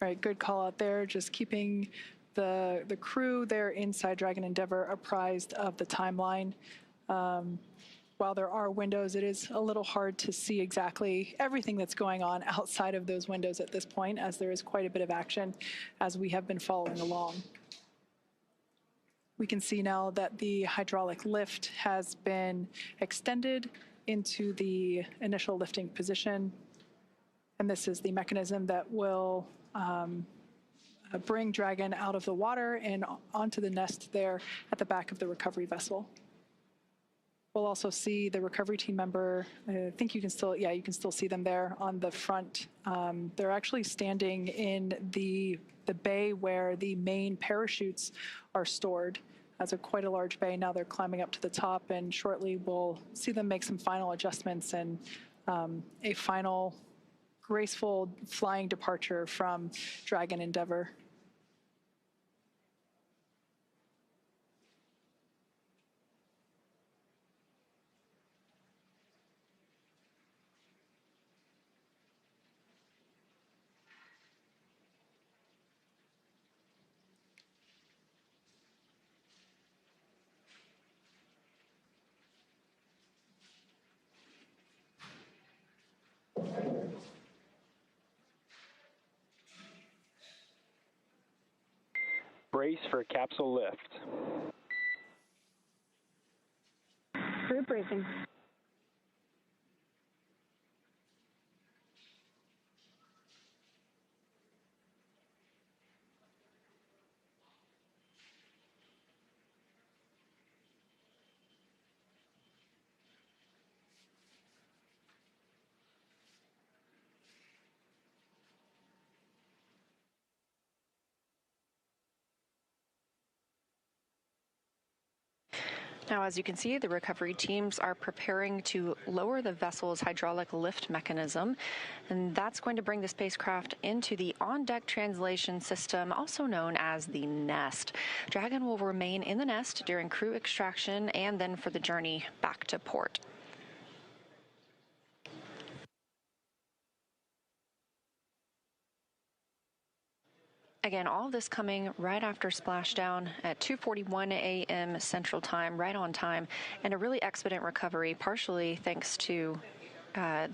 All right, good call out there. Just keeping the crew there inside Dragon Endeavour apprised of the timeline. While there are windows, it is a little hard to see exactly everything that's going on outside of those windows at this point, as there is quite a bit of action as we have been following along. We can see now that the hydraulic lift has been extended into the initial lifting position, and this is the mechanism that will bring Dragon out of the water and onto the nest there at the back of the recovery vessel. We'll also see the recovery team member. I think you can still, yeah, you can still see them there on the front. They're actually standing in the bay where the main parachutes are stored. That's quite a large bay. Now they're climbing up to the top, and shortly we'll see them make some final adjustments and a final graceful flying departure from Dragon Endeavour. Brace for capsule lift. Crew bracing. Now, as you can see, the recovery teams are preparing to lower the vessel's hydraulic lift mechanism, and that's going to bring the spacecraft into the on-deck translation system, also known as the nest. Dragon will remain in the nest during crew extraction and then for the journey back to port. Again, all of this coming right after splashdown at 2:41 a.m. Central Time, right on time, and a really expedient recovery, partially thanks to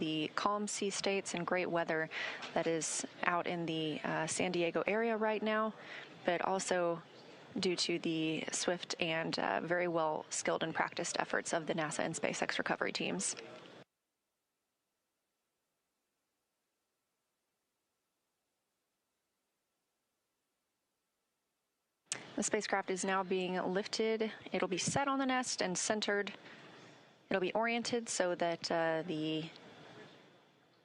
the calm sea states and great weather that is out in the San Diego area right now, but also due to the swift and very well skilled and practiced efforts of the NASA and SpaceX recovery teams. The spacecraft is now being lifted. It'll be set on the nest and centered. It'll be oriented so that the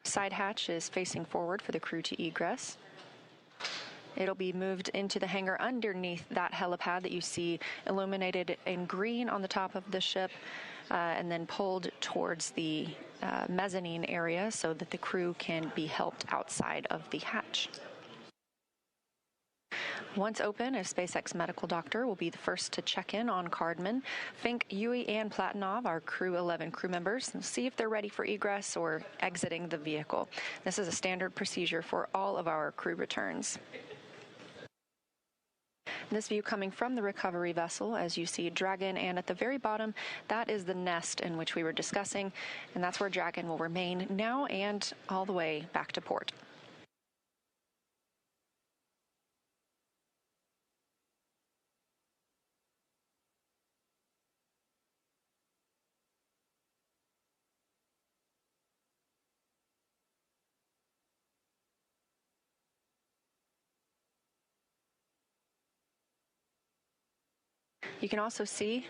side hatch is facing forward for the crew to egress. It'll be moved into the hangar underneath that helipad that you see illuminated in green on the top of the ship, and then pulled towards the mezzanine area so that the crew can be helped outside of the hatch. Once open, a SpaceX medical doctor will be the first to check in on Cardman, Fink, Yui, and Platonov, our Crew 11 crew members, and see if they're ready for egress or exiting the vehicle. This is a standard procedure for all of our crew returns. This view coming from the recovery vessel, as you see Dragon, and at the very bottom, that is the nest in which we were discussing, and that's where Dragon will remain now and all the way back to port. You can also see,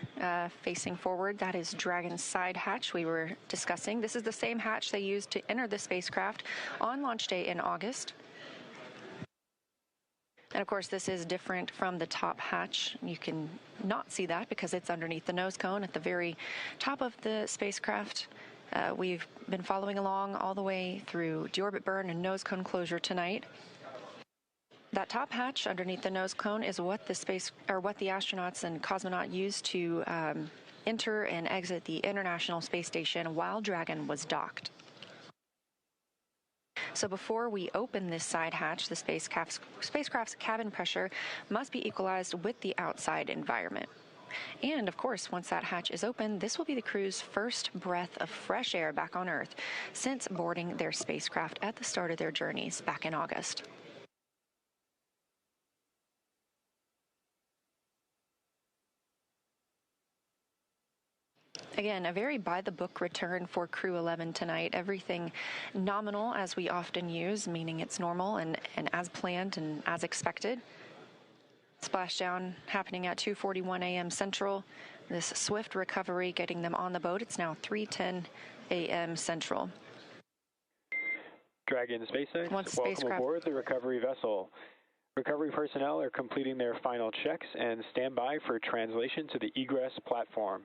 facing forward, that is Dragon's side hatch we were discussing. This is the same hatch they used to enter the spacecraft on launch day in August. And of course, this is different from the top hatch. You can not see that because it's underneath the nose cone at the very top of the spacecraft. We've been following along all the way through deorbit burn and nose cone closure tonight. That top hatch underneath the nose cone is what the astronauts and cosmonaut used to enter and exit the International Space Station while Dragon was docked. So before we open this side hatch, the spacecraft's cabin pressure must be equalized with the outside environment. And of course, once that hatch is open, this will be the crew's first breath of fresh air back on Earth since boarding their spacecraft at the start of their journeys back in August. Again, a very by-the-book return for Crew 11 tonight. Everything nominal, as we often use, meaning it's normal and as planned and as expected. Splashdown happening at 2:41 a.m. Central. This swift recovery getting them on the boat. It's now 3:10 a.m. Central. Dragon SpaceX, welcome aboard the recovery vessel. Recovery personnel are completing their final checks and stand by for translation to the egress platform.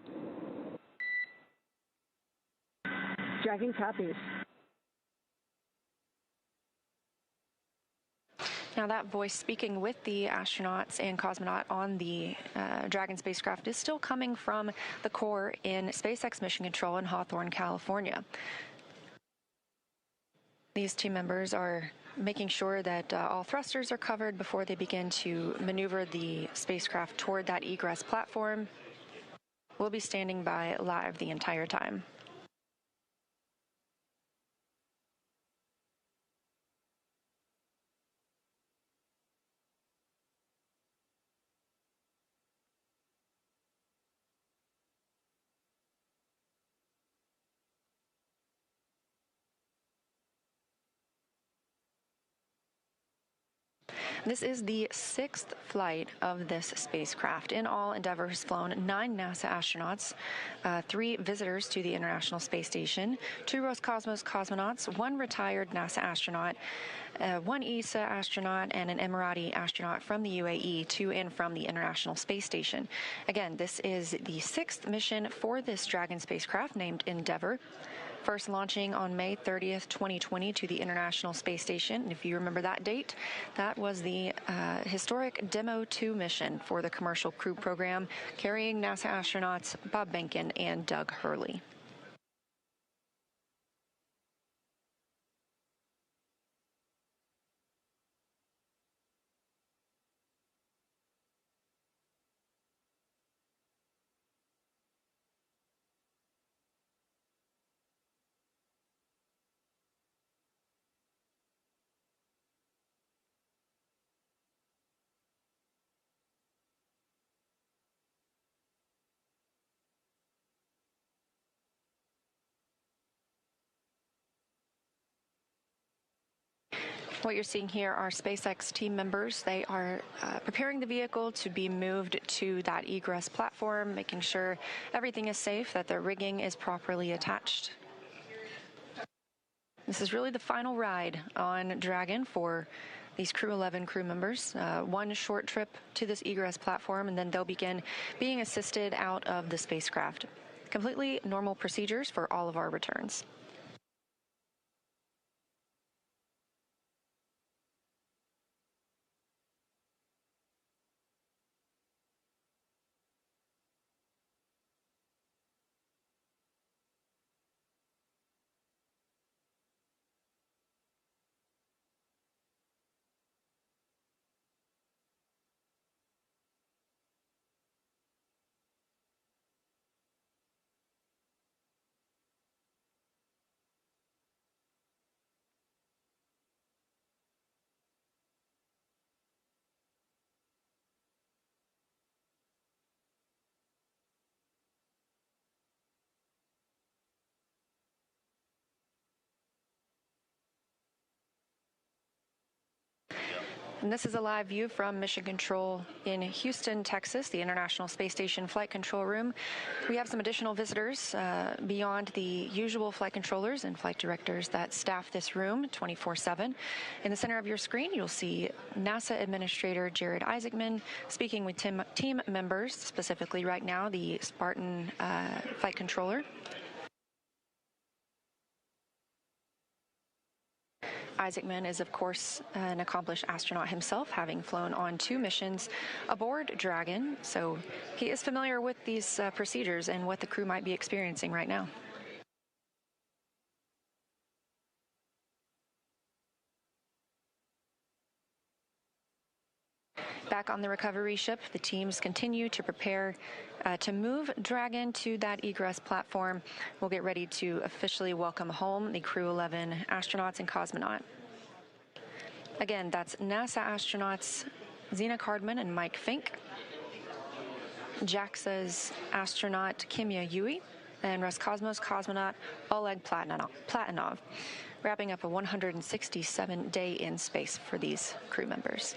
Dragon copies. Now that voice speaking with the astronauts and cosmonaut on the Dragon spacecraft is still coming from the core in SpaceX Mission Control in Hawthorne, California. These team members are making sure that all thrusters are covered before they begin to maneuver the spacecraft toward that egress platform. We'll be standing by live the entire time. This is the 6th flight of this spacecraft. In all, Endeavour has flown 9 NASA astronauts, 3 visitors to the International Space Station, 2 Roscosmos cosmonauts, 1 retired NASA astronaut, 1 ESA astronaut, and an Emirati astronaut from the UAE to and from the International Space Station. Again, this is the 6th mission for this Dragon spacecraft named Endeavour. First launching on May 30th, 2020 to the International Space Station. And if you remember that date, that was the historic Demo 2 mission for the Commercial Crew Program, carrying NASA astronauts Bob Behnken and Doug Hurley. What you're seeing here are SpaceX team members. They are preparing the vehicle to be moved to that egress platform, making sure everything is safe, that the rigging is properly attached. This is really the final ride on Dragon for these Crew 11 crew members. One short trip to this egress platform, and then they'll begin being assisted out of the spacecraft. Completely normal procedures for all of our returns. And this is a live view from Mission Control in Houston, Texas, the International Space Station Flight Control Room. We have some additional visitors beyond the usual flight controllers and flight directors that staff this room 24/7. In the center of your screen, you'll see NASA Administrator Jared Isaacman speaking with team members, specifically right now the Spartan flight controller. Isaacman is, of course, an accomplished astronaut himself, having flown on 2 missions aboard Dragon, so he is familiar with these procedures and what the crew might be experiencing right now. Back on the recovery ship, the teams continue to prepare to move Dragon to that egress platform. We'll get ready to officially welcome home the Crew 11 astronauts and cosmonaut. Again, that's NASA astronauts Zena Cardman and Mike Fink, JAXA's astronaut Kimya Yui, and Roscosmos cosmonaut Oleg Platonov, wrapping up a 167-day in space for these crew members.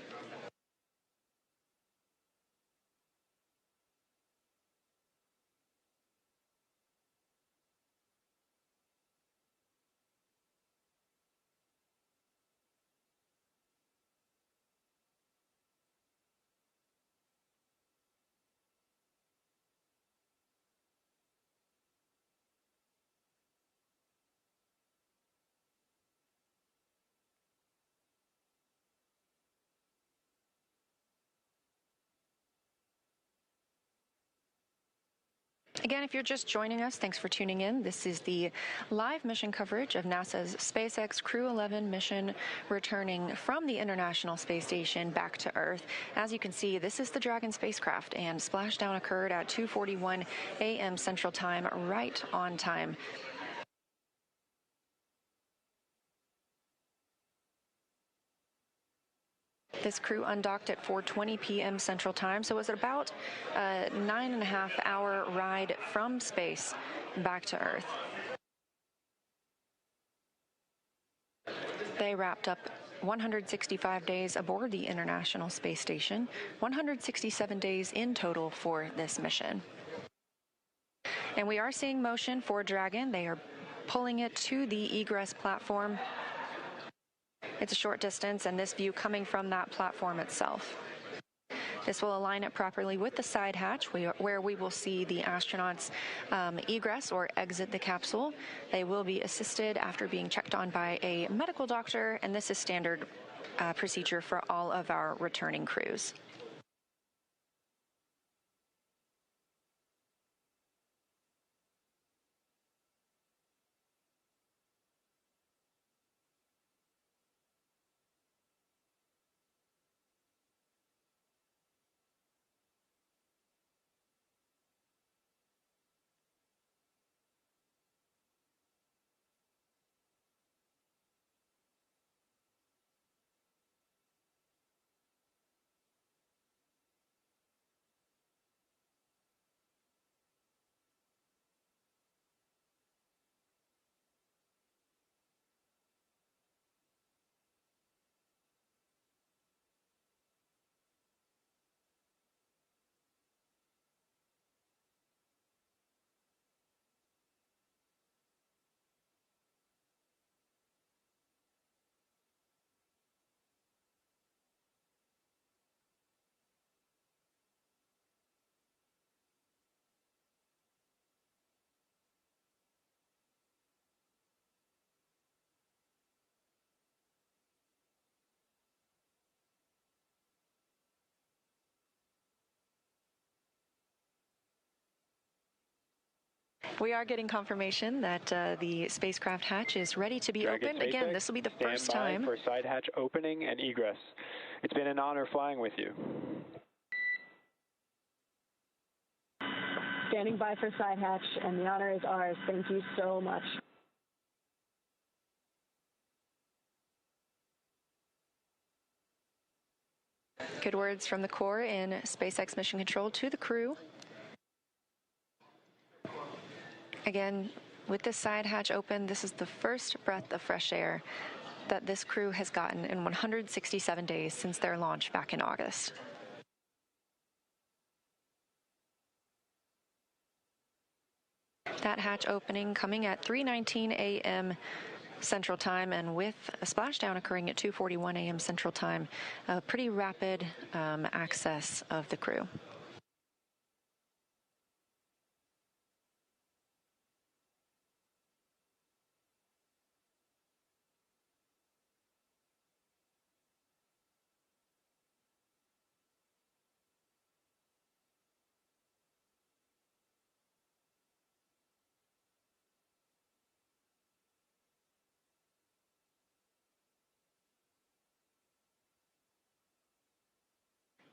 Again, if you're just joining us, thanks for tuning in. This is the live mission coverage of NASA's SpaceX Crew 11 mission returning from the International Space Station back to Earth. As you can see, this is the Dragon spacecraft, and splashdown occurred at 2:41 a.m. Central Time, right on time. This crew undocked at 4:20 p.m. Central Time, so it was about a 9.5-hour ride from space back to Earth. They wrapped up 165 days aboard the International Space Station, 167 days in total for this mission. And we are seeing motion for Dragon. They are pulling it to the egress platform. It's a short distance, and this view coming from that platform itself. This will align it properly with the side hatch, where we will see the astronauts egress or exit the capsule. They will be assisted after being checked on by a medical doctor, and this is standard procedure for all of our returning crews. We are getting confirmation that the spacecraft hatch is ready to be opened. Again, this will be the first time. Stand by for side hatch opening and egress. It's been an honor flying with you. Standing by for side hatch, and the honor is ours. Thank you so much. Good words from the Corps in SpaceX Mission Control to the crew. Again, with this side hatch open, this is the first breath of fresh air that this crew has gotten in 167 days since their launch back in August. That hatch opening coming at 3:19 a.m. Central Time, and with a splashdown occurring at 2:41 a.m. Central Time, a pretty rapid access of the crew.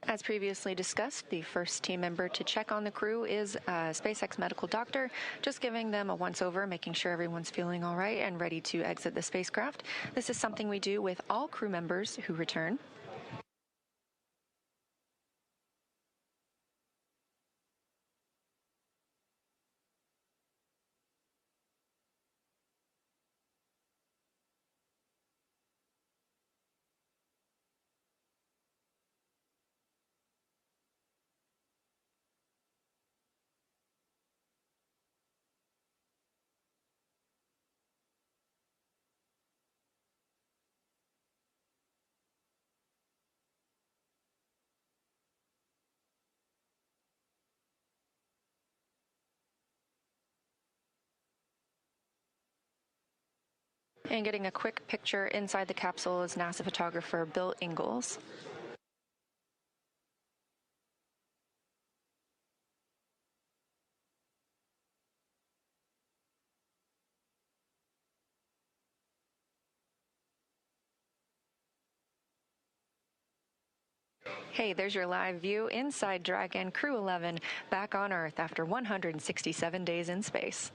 As previously discussed, the first team member to check on the crew is a SpaceX medical doctor, just giving them a once-over, making sure everyone's feeling all right and ready to exit the spacecraft. This is something we do with all crew members who return. And getting a quick picture inside the capsule is NASA photographer Bill Ingalls. Hey, there's your live view inside Dragon Crew 11 back on Earth after 167 days in space.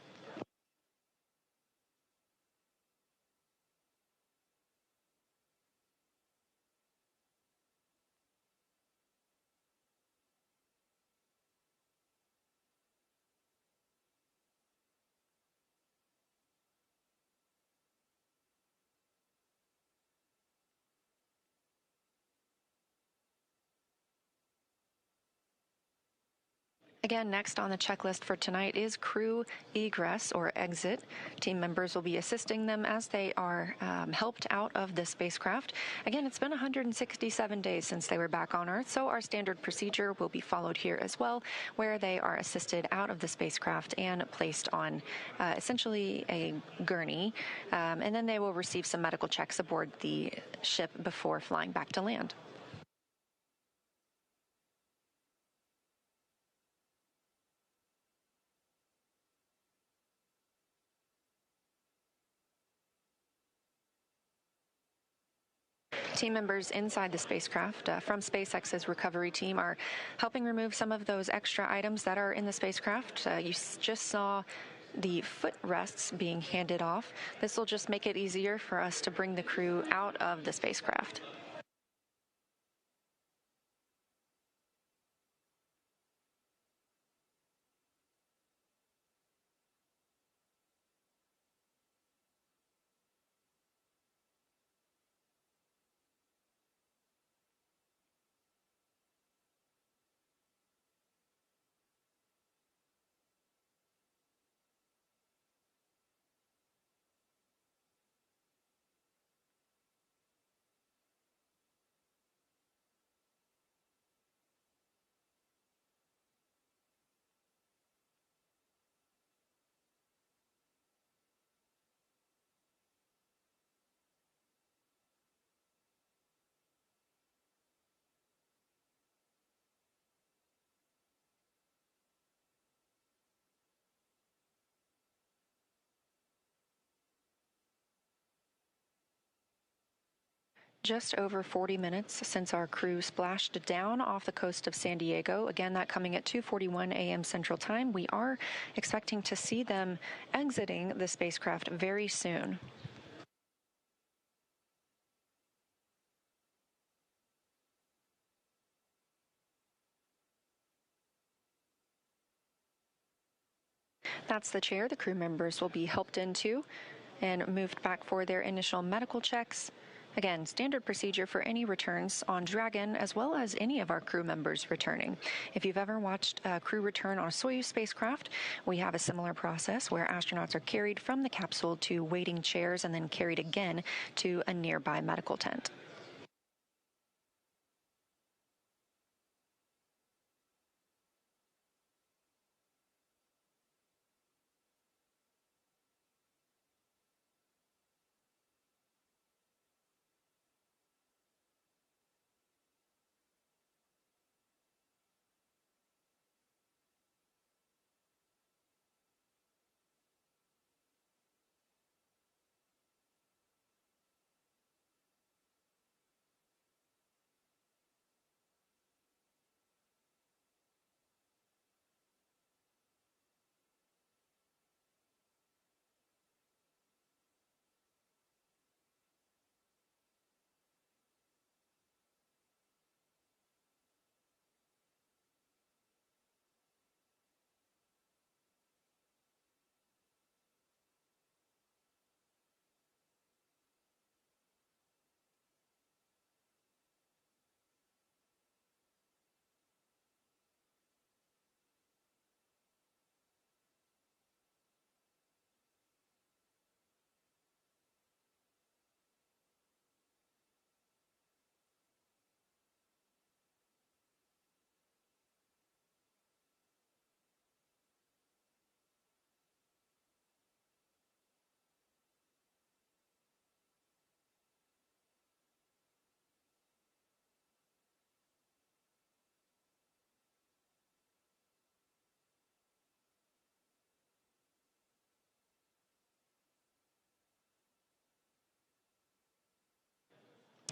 Again, next on the checklist for tonight is crew egress or exit. Team members will be assisting them as they are helped out of the spacecraft. Again, it's been 167 days since they were back on Earth, so our standard procedure will be followed here as well, where they are assisted out of the spacecraft and placed on essentially a gurney, and then they will receive some medical checks aboard the ship before flying back to land. Team members inside the spacecraft from SpaceX's recovery team are helping remove some of those extra items that are in the spacecraft. You just saw the footrests being handed off. This will just make it easier for us to bring the crew out of the spacecraft. Just over 40 minutes since our crew splashed down off the coast of San Diego. Again, that coming at 2:41 a.m. Central Time. We are expecting to see them exiting the spacecraft very soon. That's the chair the crew members will be helped into and moved back for their initial medical checks. Again, standard procedure for any returns on Dragon, as well as any of our crew members returning. If you've ever watched a crew return on a Soyuz spacecraft, we have a similar process where astronauts are carried from the capsule to waiting chairs and then carried again to a nearby medical tent.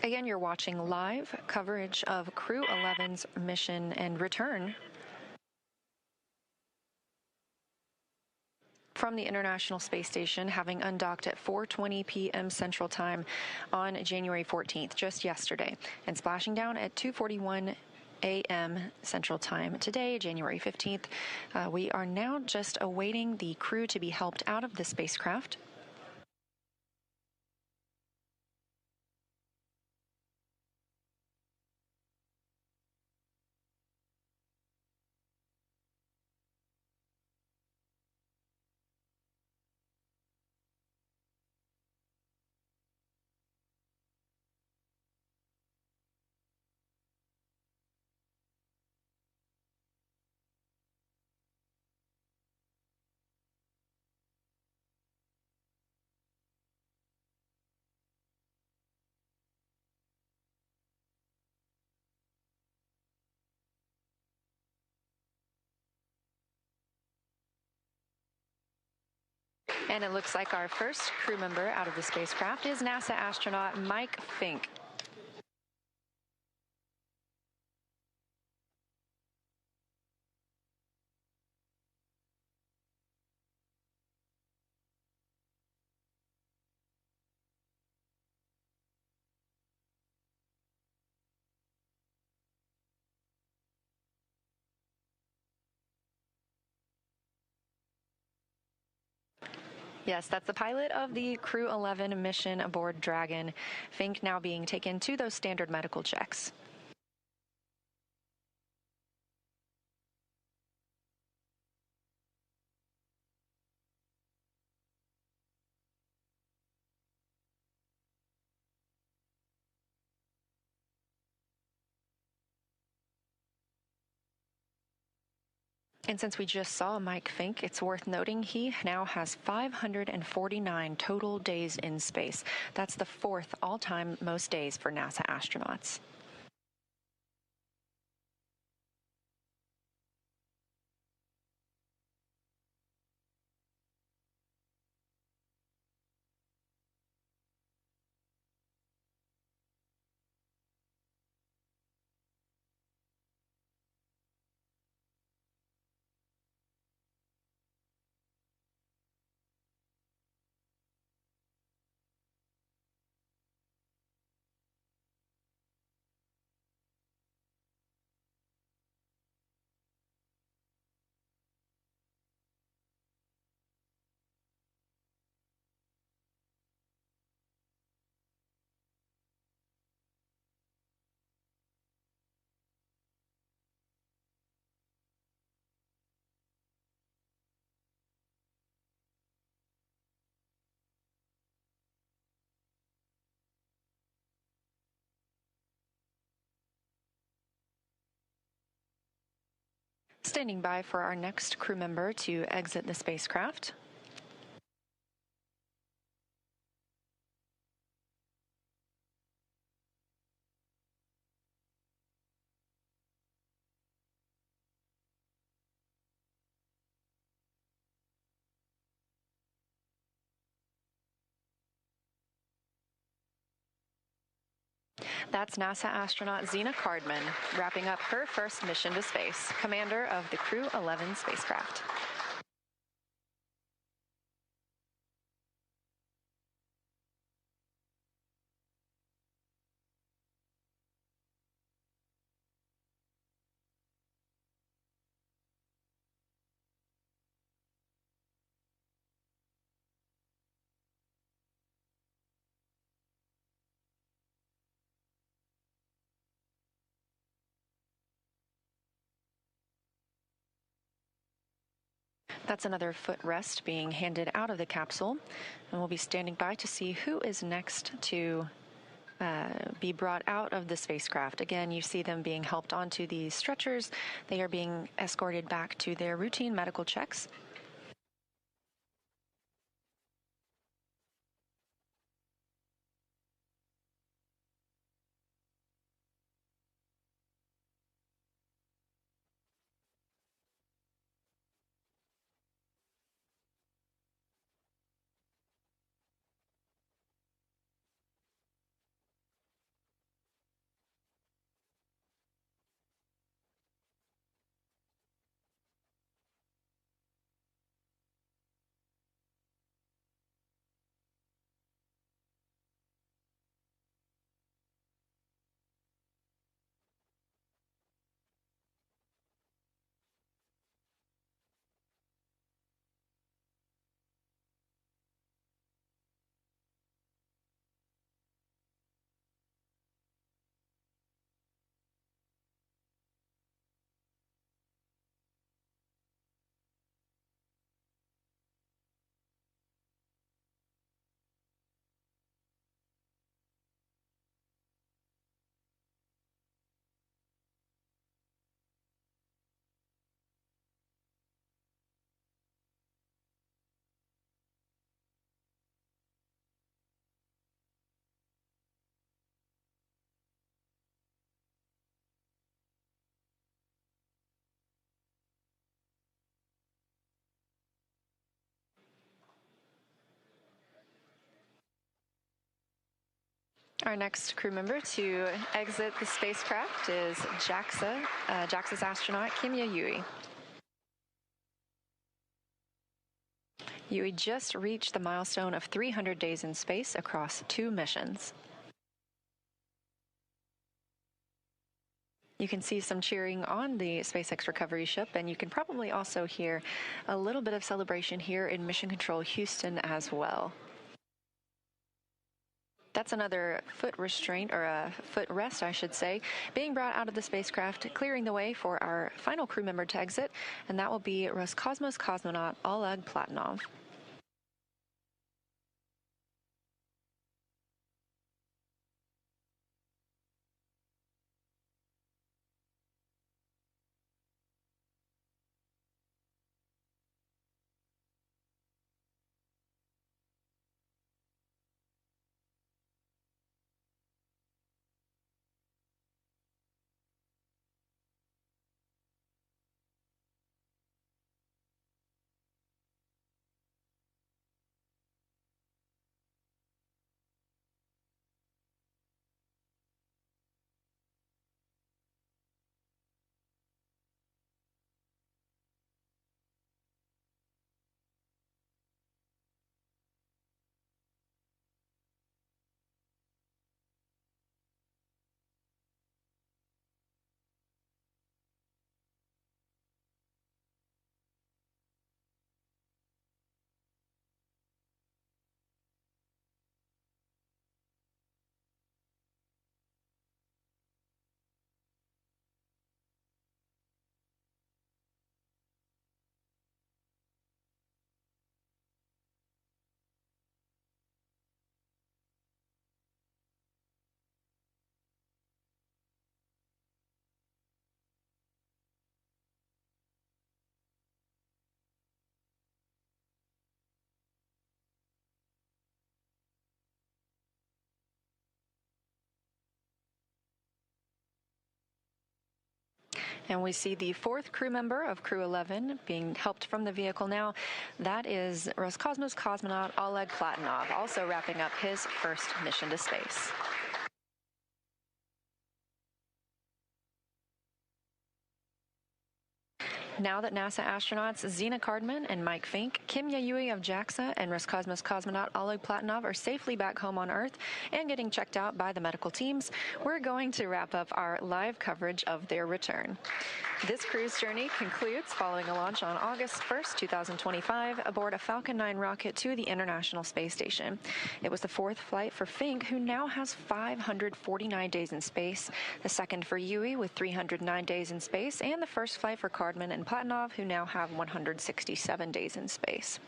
Again, you're watching live coverage of Crew 11's mission and return from the International Space Station, having undocked at 4:20 p.m. Central Time on January 14th, just yesterday, and splashing down at 2:41 a.m. Central Time today, January 15th. We are now just awaiting the crew to be helped out of the spacecraft. And it looks like our first crew member out of the spacecraft is NASA astronaut Mike Fink. Yes, that's the pilot of the Crew 11 mission aboard Dragon. Fink now being taken to those standard medical checks. And since we just saw Mike Fink, it's worth noting he now has 549 total days in space. That's the fourth all-time most days for NASA astronauts. Standing by for our next crew member to exit the spacecraft. That's NASA astronaut Xena Cardman, wrapping up her first mission to space, commander of the Crew 11 spacecraft. That's another footrest being handed out of the capsule, and we'll be standing by to see who is next to be brought out of the spacecraft. Again, you see them being helped onto these stretchers. They are being escorted back to their routine medical checks. Our next crew member to exit the spacecraft is JAXA's astronaut Kimya Yui. Yui just reached the milestone of 300 days in space across 2 missions. You can see some cheering on the SpaceX recovery ship, and you can probably also hear a little bit of celebration here in Mission Control Houston as well. That's another foot restraint, or a foot rest, I should say, being brought out of the spacecraft, clearing the way for our final crew member to exit, and that will be Roscosmos cosmonaut Oleg Platonov. And we see the fourth crew member of Crew 11 being helped from the vehicle now. That is Roscosmos cosmonaut Oleg Platonov, also wrapping up his first mission to space. Now that NASA astronauts Zena Cardman and Mike Fink, Kim Yayui of JAXA, and Roscosmos cosmonaut Oleg Platonov are safely back home on Earth and getting checked out by the medical teams, we're going to wrap up our live coverage of their return. This crew's journey concludes following a launch on August 1st, 2025, aboard a Falcon 9 rocket to the International Space Station. It was the fourth flight for Fink, who now has 549 days in space, the second for Yui with 309 days in space, and the first flight for Cardman and Platonov, who now have 167 days in space.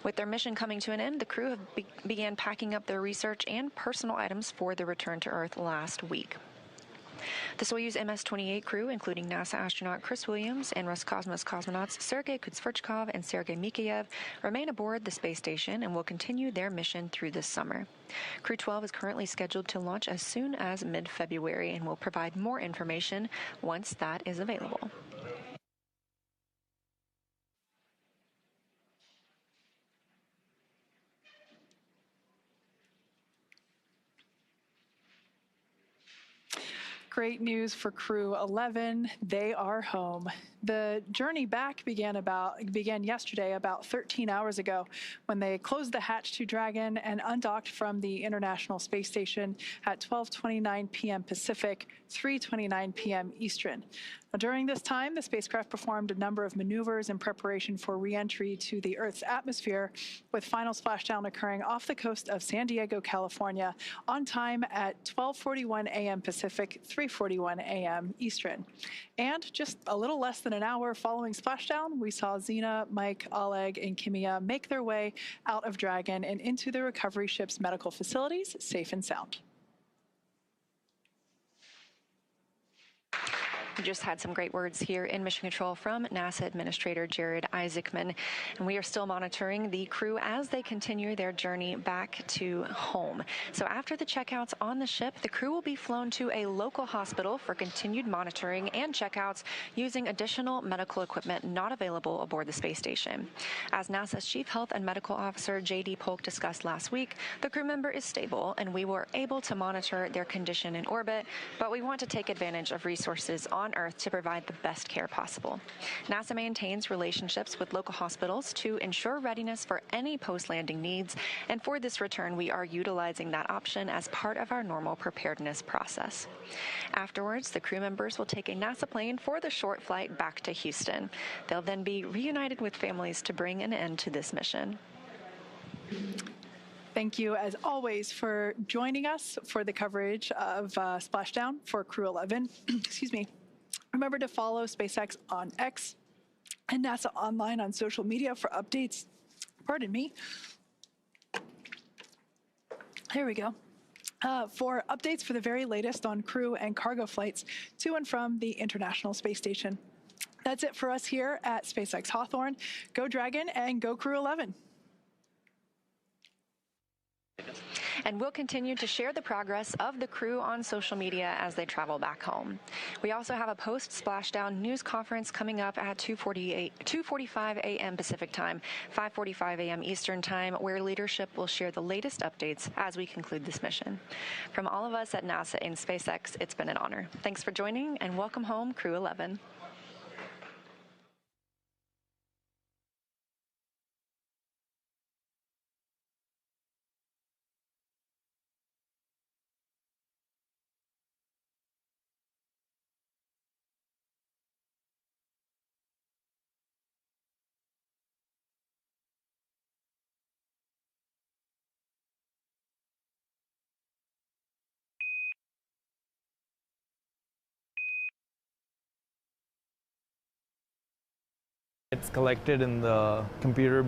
With their mission coming to an end, the crew have began packing up their research and personal items for their return to Earth last week. The Soyuz MS-28 crew, including NASA astronaut Chris Williams and Roscosmos cosmonauts Sergei Kutsverchkov and Sergei Mikheyev, remain aboard the space station and will continue their mission through this summer. Crew 12 is currently scheduled to launch as soon as mid-February and will provide more information once that is available. Great news for Crew 11. They are home. The journey back began yesterday, about 13 hours ago, when they closed the hatch to Dragon and undocked from the International Space Station at 12:29 p.m. Pacific, 3:29 p.m. Eastern. Now, during this time, the spacecraft performed a number of maneuvers in preparation for re-entry to the Earth's atmosphere, with final splashdown occurring off the coast of San Diego, California, on time at 12:41 a.m. Pacific, 3:41 a.m. Eastern. And just a little less than an hour following splashdown, we saw Zena, Mike, Oleg, and Kimia make their way out of Dragon and into the recovery ship's medical facilities, safe and sound. We just had some great words here in Mission Control from NASA Administrator Jared Isaacman, and we are still monitoring the crew as they continue their journey back to home. So after the checkouts on the ship, the crew will be flown to a local hospital for continued monitoring and checkouts using additional medical equipment not available aboard the space station. As NASA's Chief Health and Medical Officer J.D. Polk discussed last week, the crew member is stable and we were able to monitor their condition in orbit, but we want to take advantage of resources on Earth to provide the best care possible. NASA maintains relationships with local hospitals to ensure readiness for any post-landing needs, and for this return, we are utilizing that option as part of our normal preparedness process. Afterwards, the crew members will take a NASA plane for the short flight back to Houston. They'll then be reunited with families to bring an end to this mission. Thank you, as always, for joining us for the coverage of Splashdown for Crew 11. Excuse me. Remember to follow SpaceX on X and NASA Online on social media for updates. Pardon me. Here we go. For updates for the very latest on crew and cargo flights to and from the International Space Station. That's it for us here at SpaceX Hawthorne. Go Dragon and go Crew 11. And we'll continue to share the progress of the crew on social media as they travel back home. We also have a post-splashdown news conference coming up at 2:45 a.m. Pacific time, 5:45 a.m. Eastern time, where leadership will share the latest updates as we conclude this mission. From all of us at NASA and SpaceX, it's been an honor. Thanks for joining, and welcome home, Crew 11. It's collected in the computer